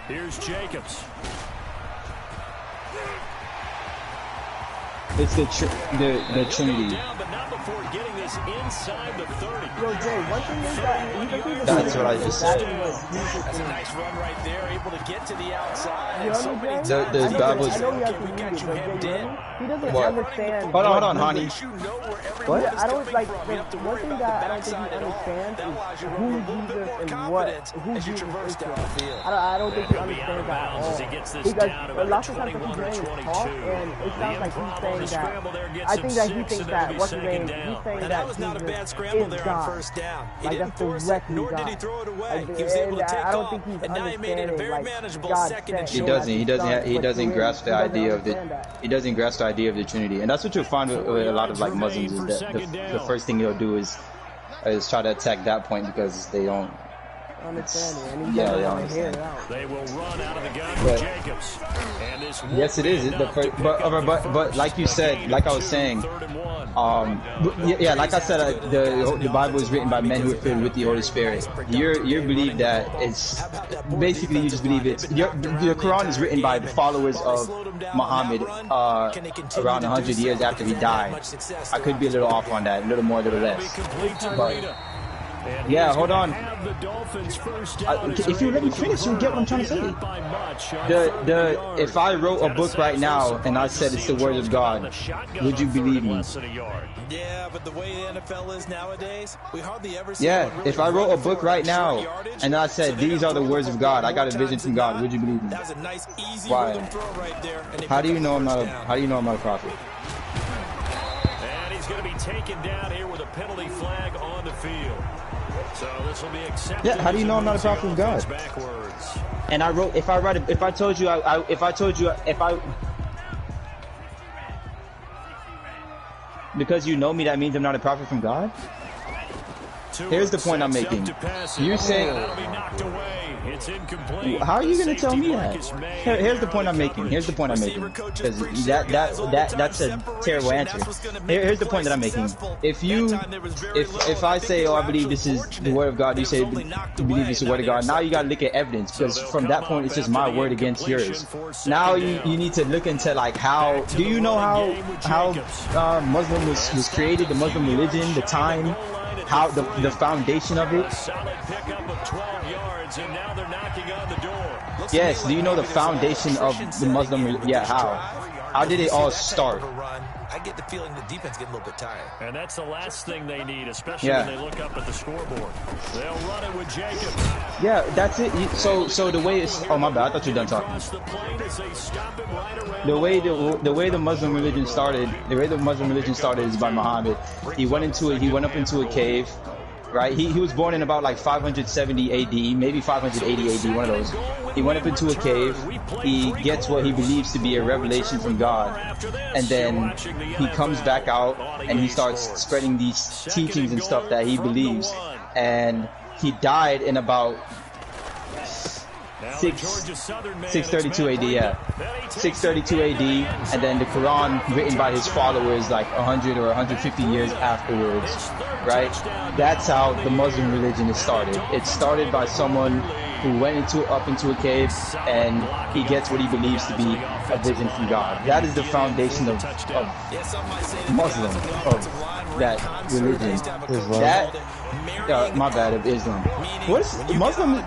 Here's Jacobs. It's the Trinity. But not before getting this inside the 30. Yo, Jay, one thing is that That's what I just said. That's a nice run right there, able to get to the outside. You So many times, The Bible is. I know you have to read it, but Jay, he doesn't What? understand. Hold on, honey. What? I don't like the one thing that I don't think he understands is who Jesus and who Jesus is to us. I don't think he understands that at all. Because lots of times he's hearing him talk, and it sounds like he's saying that. I think that he thinks that what's his name? He's saying that was not a bad Jesus scramble is there on God. first down. He Like didn't that's force it, directly nor God. did he throw it away. Like, He was able to take I don't off, think he's and now he made it a very understanding, manageable God second and said He short. doesn't. He doesn't grasp the idea of he doesn't grasp the idea of the Trinity, and that's what you'll find with a lot of like Muslims is that the first thing they'll do is try to attack that point because they don't. Yeah, they understand. They will run out of the gun with Jacobs. And this yes, it is. But like you said, like I was saying, yeah, like I said, the Bible is written by men who are filled with the Holy Spirit. You believe that it's basically you just believe it's your Quran is written by the followers of Muhammad around 100 years after he died. I could be a little off on that, a little more, a little less. But, yeah, hold on. If you let me finish, you'll get what I'm trying to say. If I wrote a book right now and I said it's the word of God, would you believe me? Yeah, but the way the NFL is nowadays, we hardly ever see. Yeah, if I wrote a book right now and I said these are the words of God, I got a vision from God, would you believe me? That was a nice, easy Why? throw right there. How do you know I'm not a prophet? And he's going to be taken down here with a penalty flag on the field. So this will be accepted. Yeah, how do you know I'm not a prophet of God? And I wrote, if I told you, because you know me, that means I'm not a prophet from God? Here's the point I'm making. You're saying, how are you going to tell me that? Here's the point I'm making. Because that's a terrible answer. Here's the point that I'm making. If I say, oh, I believe this is the word of God, you say you believe this is the word of God. Now you got to look at evidence, because from that point it's just my word against yours. Now you need to look into like how. Do you know how Muslim was created? The Muslim religion, the time. How the foundation of it? Yes, do you know the foundation of the Muslim? Yeah, how did it all start? I get the feeling the defense getting a little bit tired. And that's the last thing they need, especially when they look up at the scoreboard. They'll run it with Jacobs. Yeah, that's it. So the way it's. Oh my bad, I thought you were done talking. The way the Muslim religion started, is by Muhammad. He went up into a cave. Right, he was born in about like 570 AD, maybe 580 AD, one of those. He went up into a cave. He gets what he believes to be a revelation from God, and then he comes back out and he starts spreading these teachings and stuff that he believes. And he died in about 632 AD, yeah. 632 AD, and then the Quran written by his followers like 100 or 150 years afterwards, right? That's how the Muslim religion is started. It started by someone who went up into a cave, and he gets what he believes to be a vision from God. That is the foundation of Muslim, of that religion. That, my bad, of Islam. What's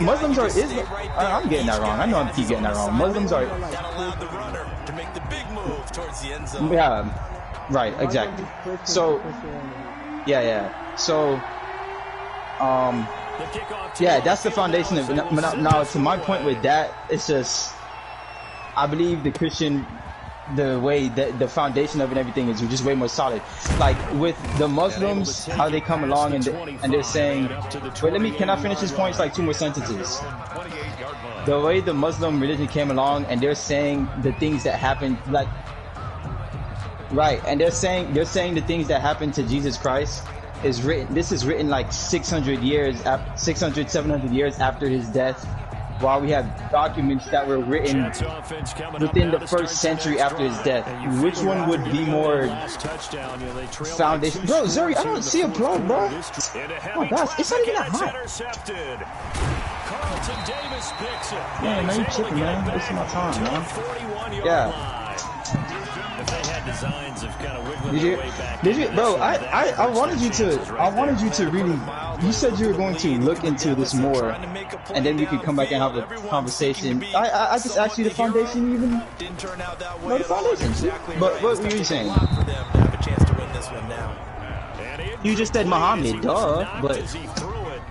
Muslims are Islam? I'm getting that wrong. I know I keep getting that wrong. Muslims are. Yeah, right, exactly. So, yeah. So, yeah, that's the foundation of now. To my point with that, it's just I believe the Christian, the way that the foundation of it and everything is just way more solid. Like with the Muslims, how they come along and they're saying, wait, can I finish this point? It's like 2 more sentences. The way the Muslim religion came along and they're saying the things that happened, like, right, and they're saying the things that happened to Jesus Christ is written. This is written like 600 years, 700 years after his death. While we have documents that were written within the first century after his death. Which one would be more foundation? Bro, Zuri, I don't see a plug, bro. Oh my gosh, it's not even that hot. Man, you chicken, man. This is my time, man. Yeah. Did you, bro? I wanted you to really. You said you were going to look into this more, and then we could come back and have a conversation. I just asked you the foundation, even. No, the foundation. But what were you saying? You just said Muhammad, duh. But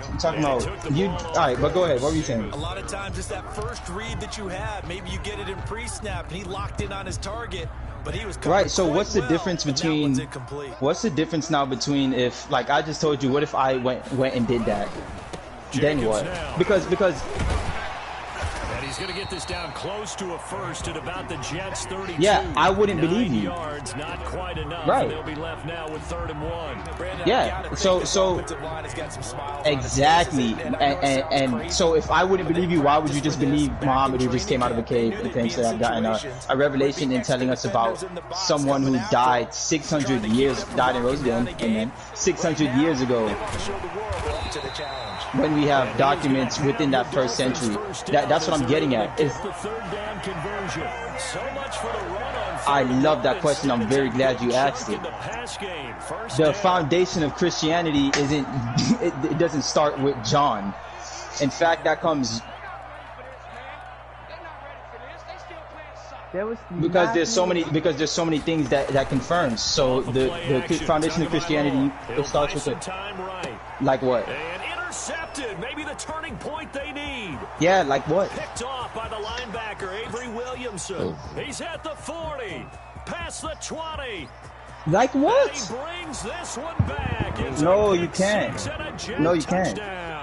I'm talking about you. All right, but go ahead. What were you saying? A lot of times, it's that first read that you have. Maybe you get it in pre-snap, and he locked in on his target. But he was right, so what's the difference between now between if, like I just told you, what if I went and did that? Then what? Because he's going to get this down close to a first at about the Jets 32. Yeah, I wouldn't believe you. Yards, not quite enough. Right. They'll be left now with 3rd and 1. Yeah. So exactly. And so if I wouldn't believe you, why would you just believe Muhammad, who just came out of a cave and claims to have gotten a revelation and telling us about someone who died 600 years, died and rose again, amen, 600 years ago, when we have documents within that first century? That's what I'm getting at. I love that question. I'm very glad you asked it. The foundation of Christianity it doesn't start with John. In fact, that comes because there's so many things that confirms. So the foundation of Christianity, it starts with it. Like what? Intercepted, maybe the turning point they need. Yeah, like what? Picked off by the linebacker Avery Williamson. He's at the 40, past the 20. Like what? And he brings this one back. No, you can't. No, you can't.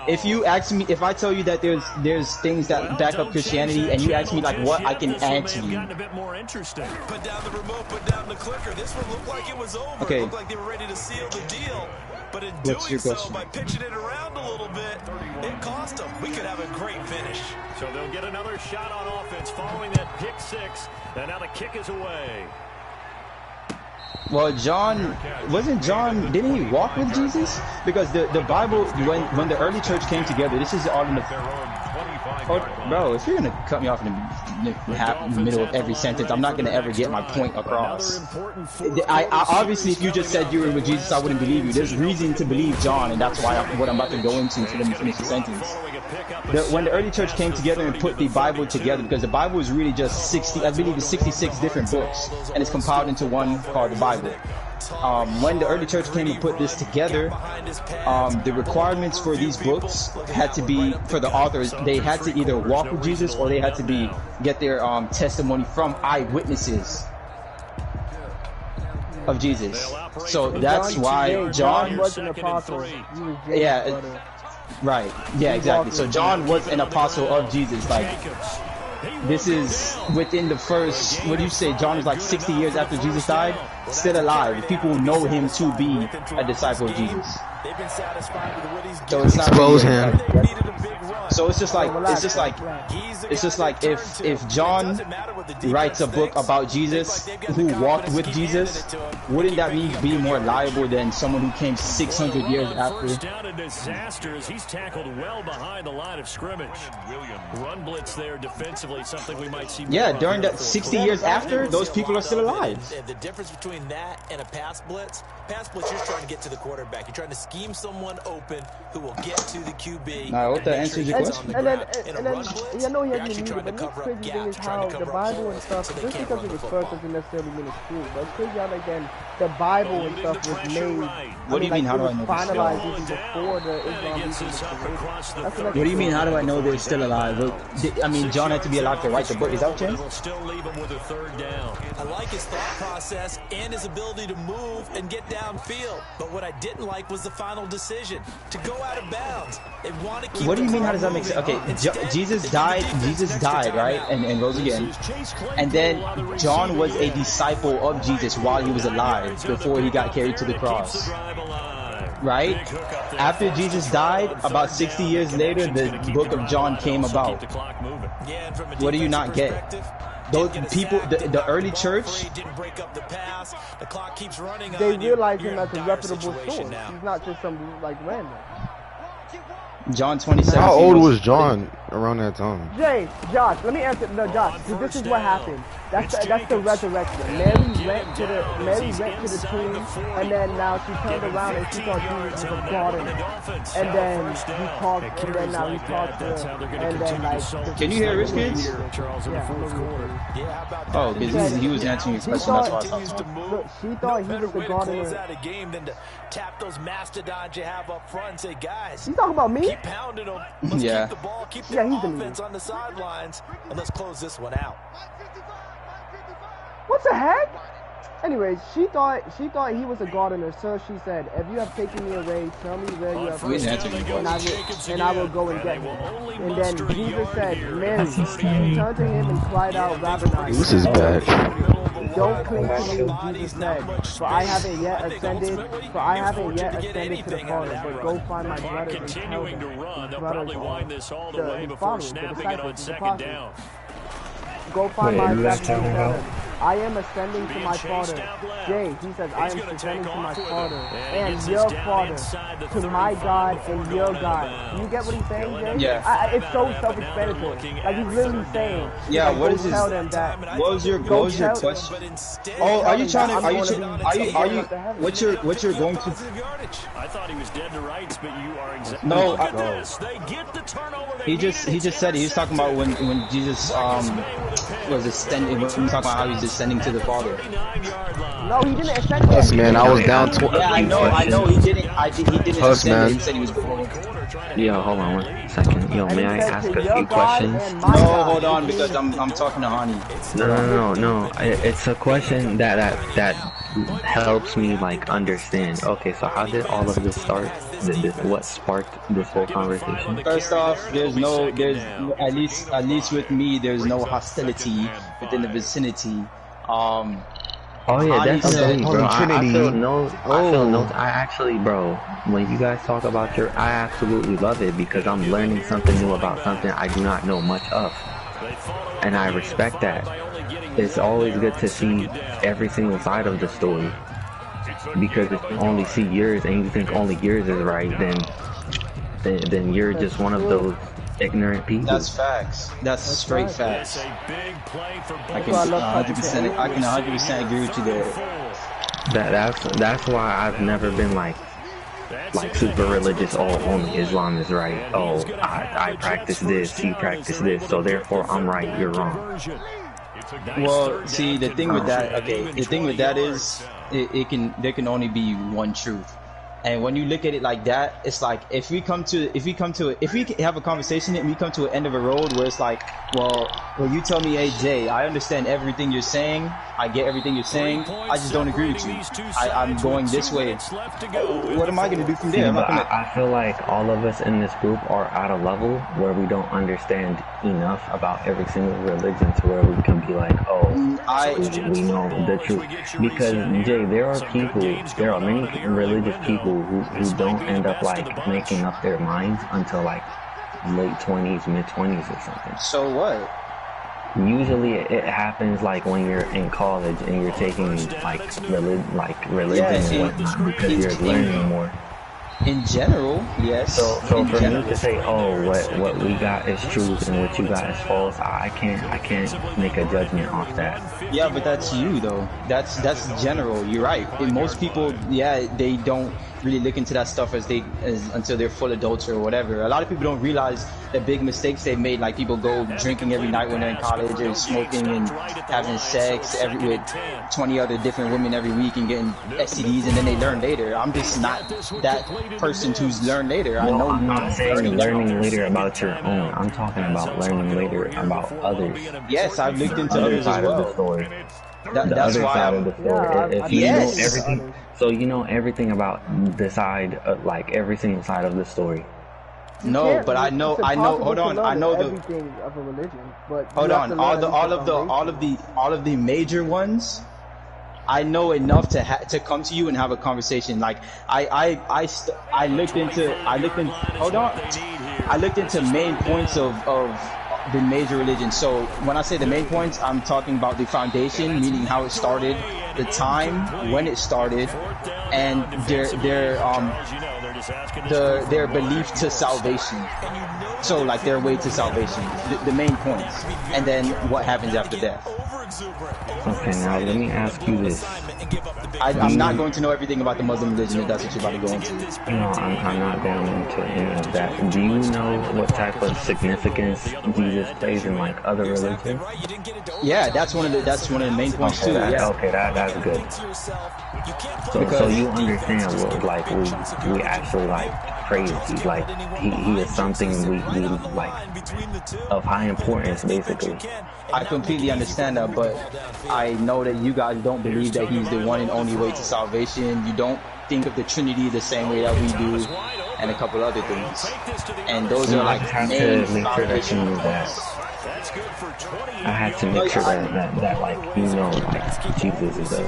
If you ask me, if I tell you that there's things that back up Christianity, and you ask me like what, I can answer you. Put down the remote, put down the clicker. This one looked like it was over. Okay. It looked like they were ready to seal the deal. But in doing so, by pitching it around a little bit, it cost them. We could have a great finish. So they'll get another shot on offense following that pick 6, and now the kick is away. Well, didn't he walk with Jesus? Because the Bible, when the early church came together, this is all in the... Oh, bro, if you're going to cut me off in the middle of every sentence, I'm not going to ever get my point across. I obviously, if you just said you were with Jesus, I wouldn't believe you. There's reason to believe John, and that's what I'm about to go into for them to finish the sentence. When the early church came together and put the Bible together, because the Bible is really just 66 different books, and it's compiled into one called the Bible. When the early church came and put this together, the requirements for these books had to be, for the authors, they had to either walk with Jesus or they had to get their testimony from eyewitnesses of Jesus. So that's why John was an apostle. Yeah, right. Yeah, exactly. So John was an apostle of Jesus. Like, this is within the first, what do you say, John is like 60 years after Jesus died, still alive. People know him to be a disciple of Jesus. So it's not expose him. So it's just like if John writes a book about Jesus who walked with Jesus, wouldn't that be more liable than someone who came 600 years after? Down a disaster as he's tackled well behind the line of scrimmage. Run blitz there defensively, something we might see. Yeah, during that 60 years after, those people are still alive. The difference between that and a pass blitz, you're trying to get to the quarterback. You're trying to scheme someone open who will get to the QB. I hope that answers your question. And then, I know he hasn't needed, but the crazy thing is how the Bible and stuff, just because it was first doesn't necessarily mean it's true. But it's crazy how, like, then the Bible and stuff was made. What do you mean, how do I know finalized even before the Islam movement. What do you mean, how do I know they're still alive? I mean, John had to be alive to write the book. Is that what you're saying? Still leave him with a third down. I like his thought process and his ability to move and get downfield. But what I didn't like was the final decision to go out of bounds. They want to keep. What do you mean? How does that make sense? Okay, Jesus died, right, and rose again. And then John was a disciple of Jesus while he was alive, before he got carried to the cross. Right? After Jesus died, about 60 years later, the book of John came about. What do you not get? Those people, the early church, they realize him as a reputable source. He's not just some, like, random. John 27. How old was John around that time? Josh, let me answer. No, Josh, this is what happened. That's the resurrection. Mary went to the tomb, and then now she turned around and she thought Jesus was a gardener. And then he talked, and then now he talked to her, and then, like. Can you hear Rich Kids? Yeah. Oh, because he was answering your question. That's why she thought he was the gardener. Tap those mastodons you have up front and say, guys, you talking about me? Keep pounding them. Let's yeah. keep the ball, keep the offense on the sidelines, and let's close this one out. What the heck? Anyways, she thought he was a gardener, so she said, if you have taken me away, tell me where you have taken, and I will go and get him. And then Jesus said, Mary, she turned to him and cried out, Rabboni. This is bad. Don't cling to me, Jesus said, for I haven't yet ascended to the Father, but go find my brothers and tell them. They'll probably wind this all the way before snapping it on second down. Go find my brothers. I am ascending to my Father. Jay, he says, I am ascending to my Father and your Father, to my God and your God. You get what he's saying, Jay? Yeah. It's so self-explanatory. Like, he's literally saying, yeah, like, what is this? Tell them that. What was your question? Oh, are you trying to, what you're going to? I thought he was dead to rights, but you are exactly. No, they get the turnover. He just said he was talking about when Jesus was ascending. He was talking about how he's ascending to the Father. No, he didn't ascend. Yes, man, I was down 20. Yeah, I know. He didn't ascend. He said he was going. Yo, hold on 1 second. Yo, may I ask a few questions? No, hold on, because I'm talking to Hani. No. It's a question that helps me, like, understand. Okay, so how did all of this start? What sparked this whole conversation? First off, there's at least with me, there's no hostility within the vicinity. Oh yeah, definitely, bro. I feel no. I actually, bro, when you guys talk about I absolutely love it because I'm learning something new about something I do not know much of, and I respect that. It's always good to see every single side of the story, because if you only see yours and you think only yours is right, then you're just one of those ignorant people. That's facts. That's straight facts. I can 100% agree with you there. That's why I've never been like super religious. Oh, only Islam is right. Oh, I practice this, you practice this, so therefore I'm right, you're wrong. Well, see, the thing with that is there can only be one truth. And when you look at it like that, it's like if we have a conversation and we come to an end of a road where it's like, well, you tell me, hey Jay, I understand everything you're saying, I get everything you're saying, I just don't agree with you. I'm going this way. What am I going to do from there? I feel like all of us in this group are at a level where we don't understand enough about every single religion to where we can be like, oh, we know the truth. Because Jay, there are many religious people who don't end up like making up their minds until like late 20s, mid 20s or something. So what? Usually it happens like when you're in college and you're taking like religion and whatnot because you're learning more. In general, yes. So for me to say, oh, what we got is truth and what you got is false, I can't make a judgment off that. Yeah, but that's you though. That's general. You're right. And most people, yeah, they don't really look into that stuff until they're full adults or whatever. A lot of people don't realize the big mistakes they made. Like people go drinking every night when they're in college, or smoking and having sex with 20 other different women every week and getting STDs, and then they learn later. I'm just not that person who's learned later. I know. I'm not saying learning later about your own. I'm talking about learning later about others. Yes, I've looked into others as well. The story. That's other why side of the story. If you know everything, so you know everything about the side, like every single side of the story. No, but I know. Hold on, I know everything of a religion. But hold on, all of the major ones. I know enough to come to you and have a conversation. Like I looked into main points of the major religions. So when I say the main points, I'm talking about the foundation, meaning how it started, the time when it started, and their belief to salvation. So like their way to salvation, the main points, and then what happens after death. Okay, now let me ask you this. I'm not going to know everything about the Muslim religion if that's what you're about to go into. No, I'm not going into any of that. Do you know what type of significance Jesus plays in like other religions? Yeah, that's one of the main points too. Yeah. Okay, that's good. So you understand what like we actually like praise. He's like he is something we like of high importance, basically. I completely understand that, but I know that you guys don't believe that he's the one and only way to salvation. You don't think of the Trinity the same way that we do, and a couple other things. And those are like main foundational things. I had to make sure that like you know like Jesus is a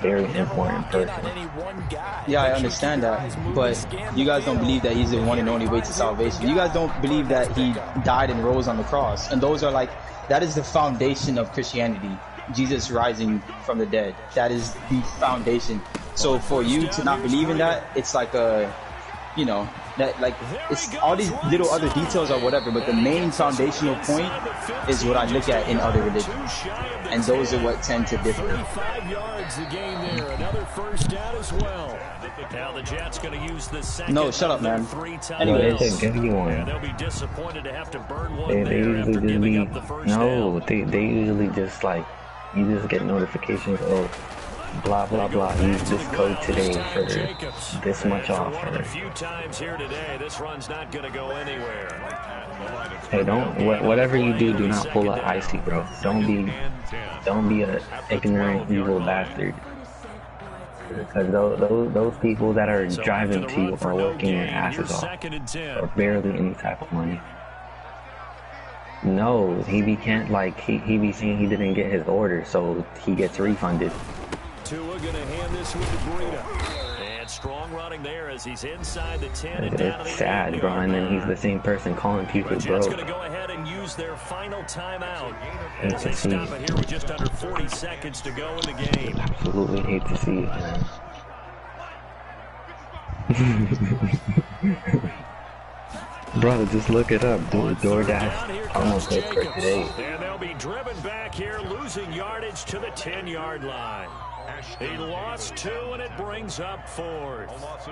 very important person. Yeah, I understand that, but you guys don't believe that he's the one and only way to salvation. You guys don't believe that he died and rose on the cross, and those are like that is the foundation of Christianity. Jesus rising from the dead. That is the foundation. So for you to not believe in that, it's like a, you know, that like it's all these little other details or whatever, but the main foundational point is what I look at in other religions, and those are what tend to differ. 35 yards the game there, another first down as well. Now the Jets going to use the second. No, shut up, man. Anyway, they'll be disappointed to have to burn one they there usually after giving up the first down. they usually just like you just get notifications of blah blah blah. Use this code today for this much off. A few times here today, this run's not going to go anywhere. Hey, whatever you do not pull an icy, bro. Don't be a ignorant evil bastard. Because those people that are driving to you are working their asses off for barely any type of money. No, he be saying he didn't get his order, so he gets refunded. Tua gonna hand this one to Breida. And strong running there as he's inside the 10 and down It's sad, bro, and then he's the same person calling people broke. Gonna go ahead and use their final timeout. Hate to see it. Here with just under 40 seconds to go in the game. Absolutely hate to see it, man. Bro, just look it up. DoorDash almost hit for today. And they'll be driven back here, losing yardage to the 10-yard line. He lost 2, and it brings up 4th.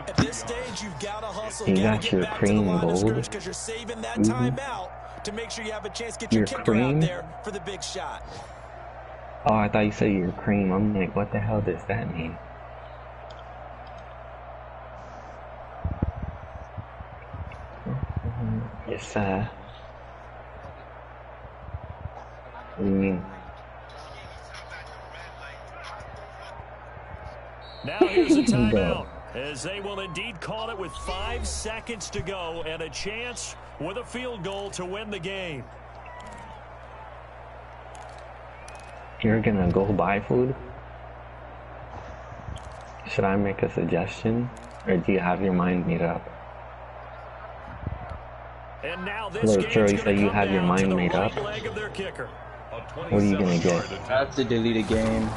At this stage, you've got to hustle. You got your cream gold. Because you're saving that time out to make sure you have a chance to get your kicker out there for the big shot. Oh, I thought you said your cream. I'm like, what the hell does that mean? Yes, what do you mean? Now here's a timeout, as they will indeed call it with 5 seconds to go and a chance with a field goal to win the game. You're gonna go buy food? Should I make a suggestion? Or do you have your mind made up? And now this Wait, Troy, so you have your mind made up? What are you gonna get? That's the deleted game.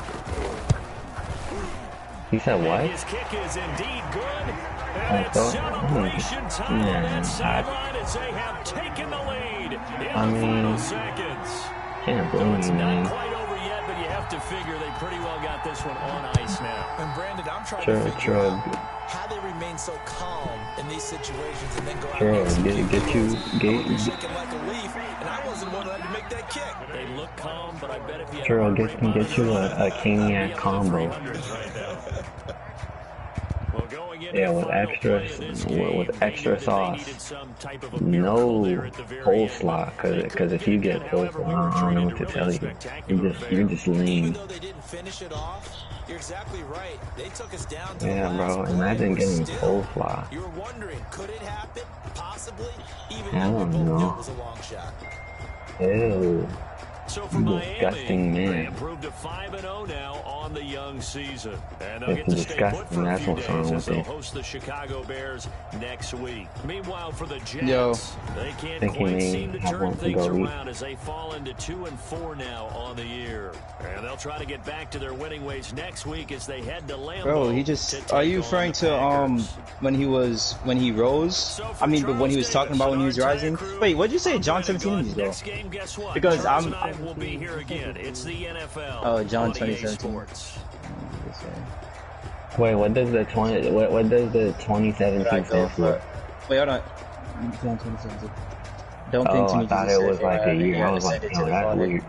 He said what? His kick is indeed good. I thought, can't blame you, man. Quite over yet, but you have to figure they pretty well got this one on ice now. And Brandon, I'm trying to figure out how they remain so calm in these situations and then go out and shaking like a leaf, and I wasn't one to make that kick. They look calm, but I bet if you Sure, can get you a Caniac combo. Yeah, with extra sauce. No coleslaw, cause if you get coleslaw, I don't know what to tell you. You're just lean. You're exactly right. They took us down to yeah, bro. Imagine getting coleslaw. You were wondering, could it happen? Possibly. Even I don't know. It was a long shot. Ew. So for Disgusting Miami, man. they improved to 5-0 now on the young season. And they'll It's get to stay put disgusting. for a That's few what's wrong days as with they'll it. host the Chicago Bears next week. Meanwhile, for the Jets, Yo. they can't Thinking quite they seem to have turn one to things go eat. around as they fall into 2-4 now on the year. And they'll try to get back to their winning ways next week as they head to Lambeau. Bro, he just. Are you referring to when he rose? I mean, but when he was talking about when he was rising. Wait, what did you say, John 17 though? Because will be here again. It's the NFL. Oh, John 2017. Wait, what does the 2017 stand for? Wait, hold on. John 2017. Don't think to me. I thought it was like a year. I was like, no, that's weird.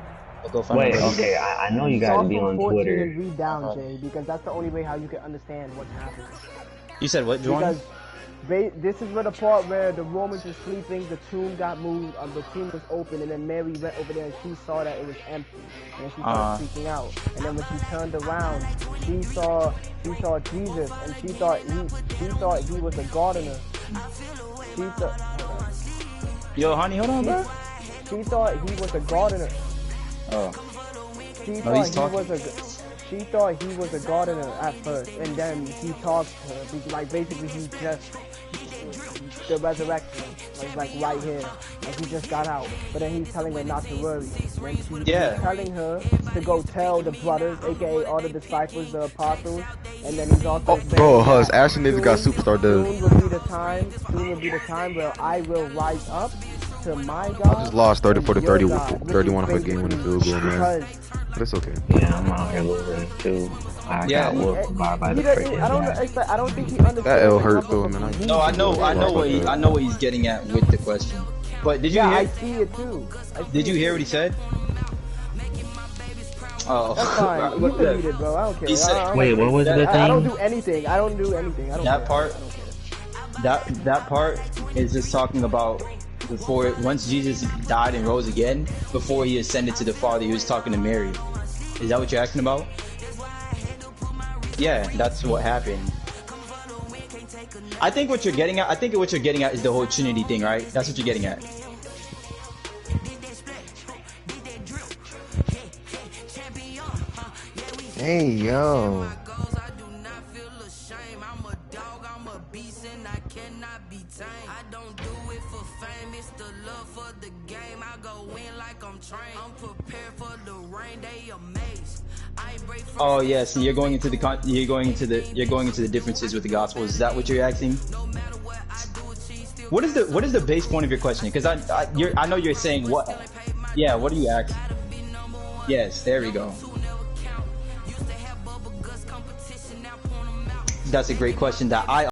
Wait, okay, I know you gotta be on Twitter. And read down, Jay, because that's the only way how you can understand what's happening. You said what, John? Because this is where the part where the Romans were sleeping, the tomb got moved, the tomb was open, and then Mary went over there and she saw that it was empty, and she started freaking out. And then when she turned around, she saw Jesus, and she thought he was a gardener. She thought. Yo, honey, hold on, bro. She thought he was a gardener. Oh. She thought he was a gardener at first, and then he talked to her. Like basically, he just the resurrection, like right here, like he just got out. But then he's telling her not to worry. When he's telling her to go tell the brothers, aka all the disciples, the apostles, and then he's also saying, bro, Hus, Ashton needs got superstar dude. Soon will be the time where I will rise up to my God. I just lost 34 to 31 of a game winning field goal, man. But it's okay. Yeah, I'm out here losing too. I got whooped by the freaking I don't think he understands. That L hurt though, man. No, I know what he's getting at with the question. But did you hear? I see it too. Did you hear what he said? Oh, that's fine. You can read it, bro. I don't care. He said, wait, what was the thing? I don't do anything. I don't that part. That part is just talking about once Jesus died and rose again, before he ascended to the Father, he was talking to Mary. Is that what you're asking about? Yeah, that's what happened. I think what you're getting at is the whole Trinity thing, right? That's what you're getting at. Hey, yo. Oh yeah, so you're going into the differences with the gospel. Is that what you're asking? What is the base point of your question? Because I know you're saying what? Yeah, what are you asking? Yes, there we go. That's a great question that I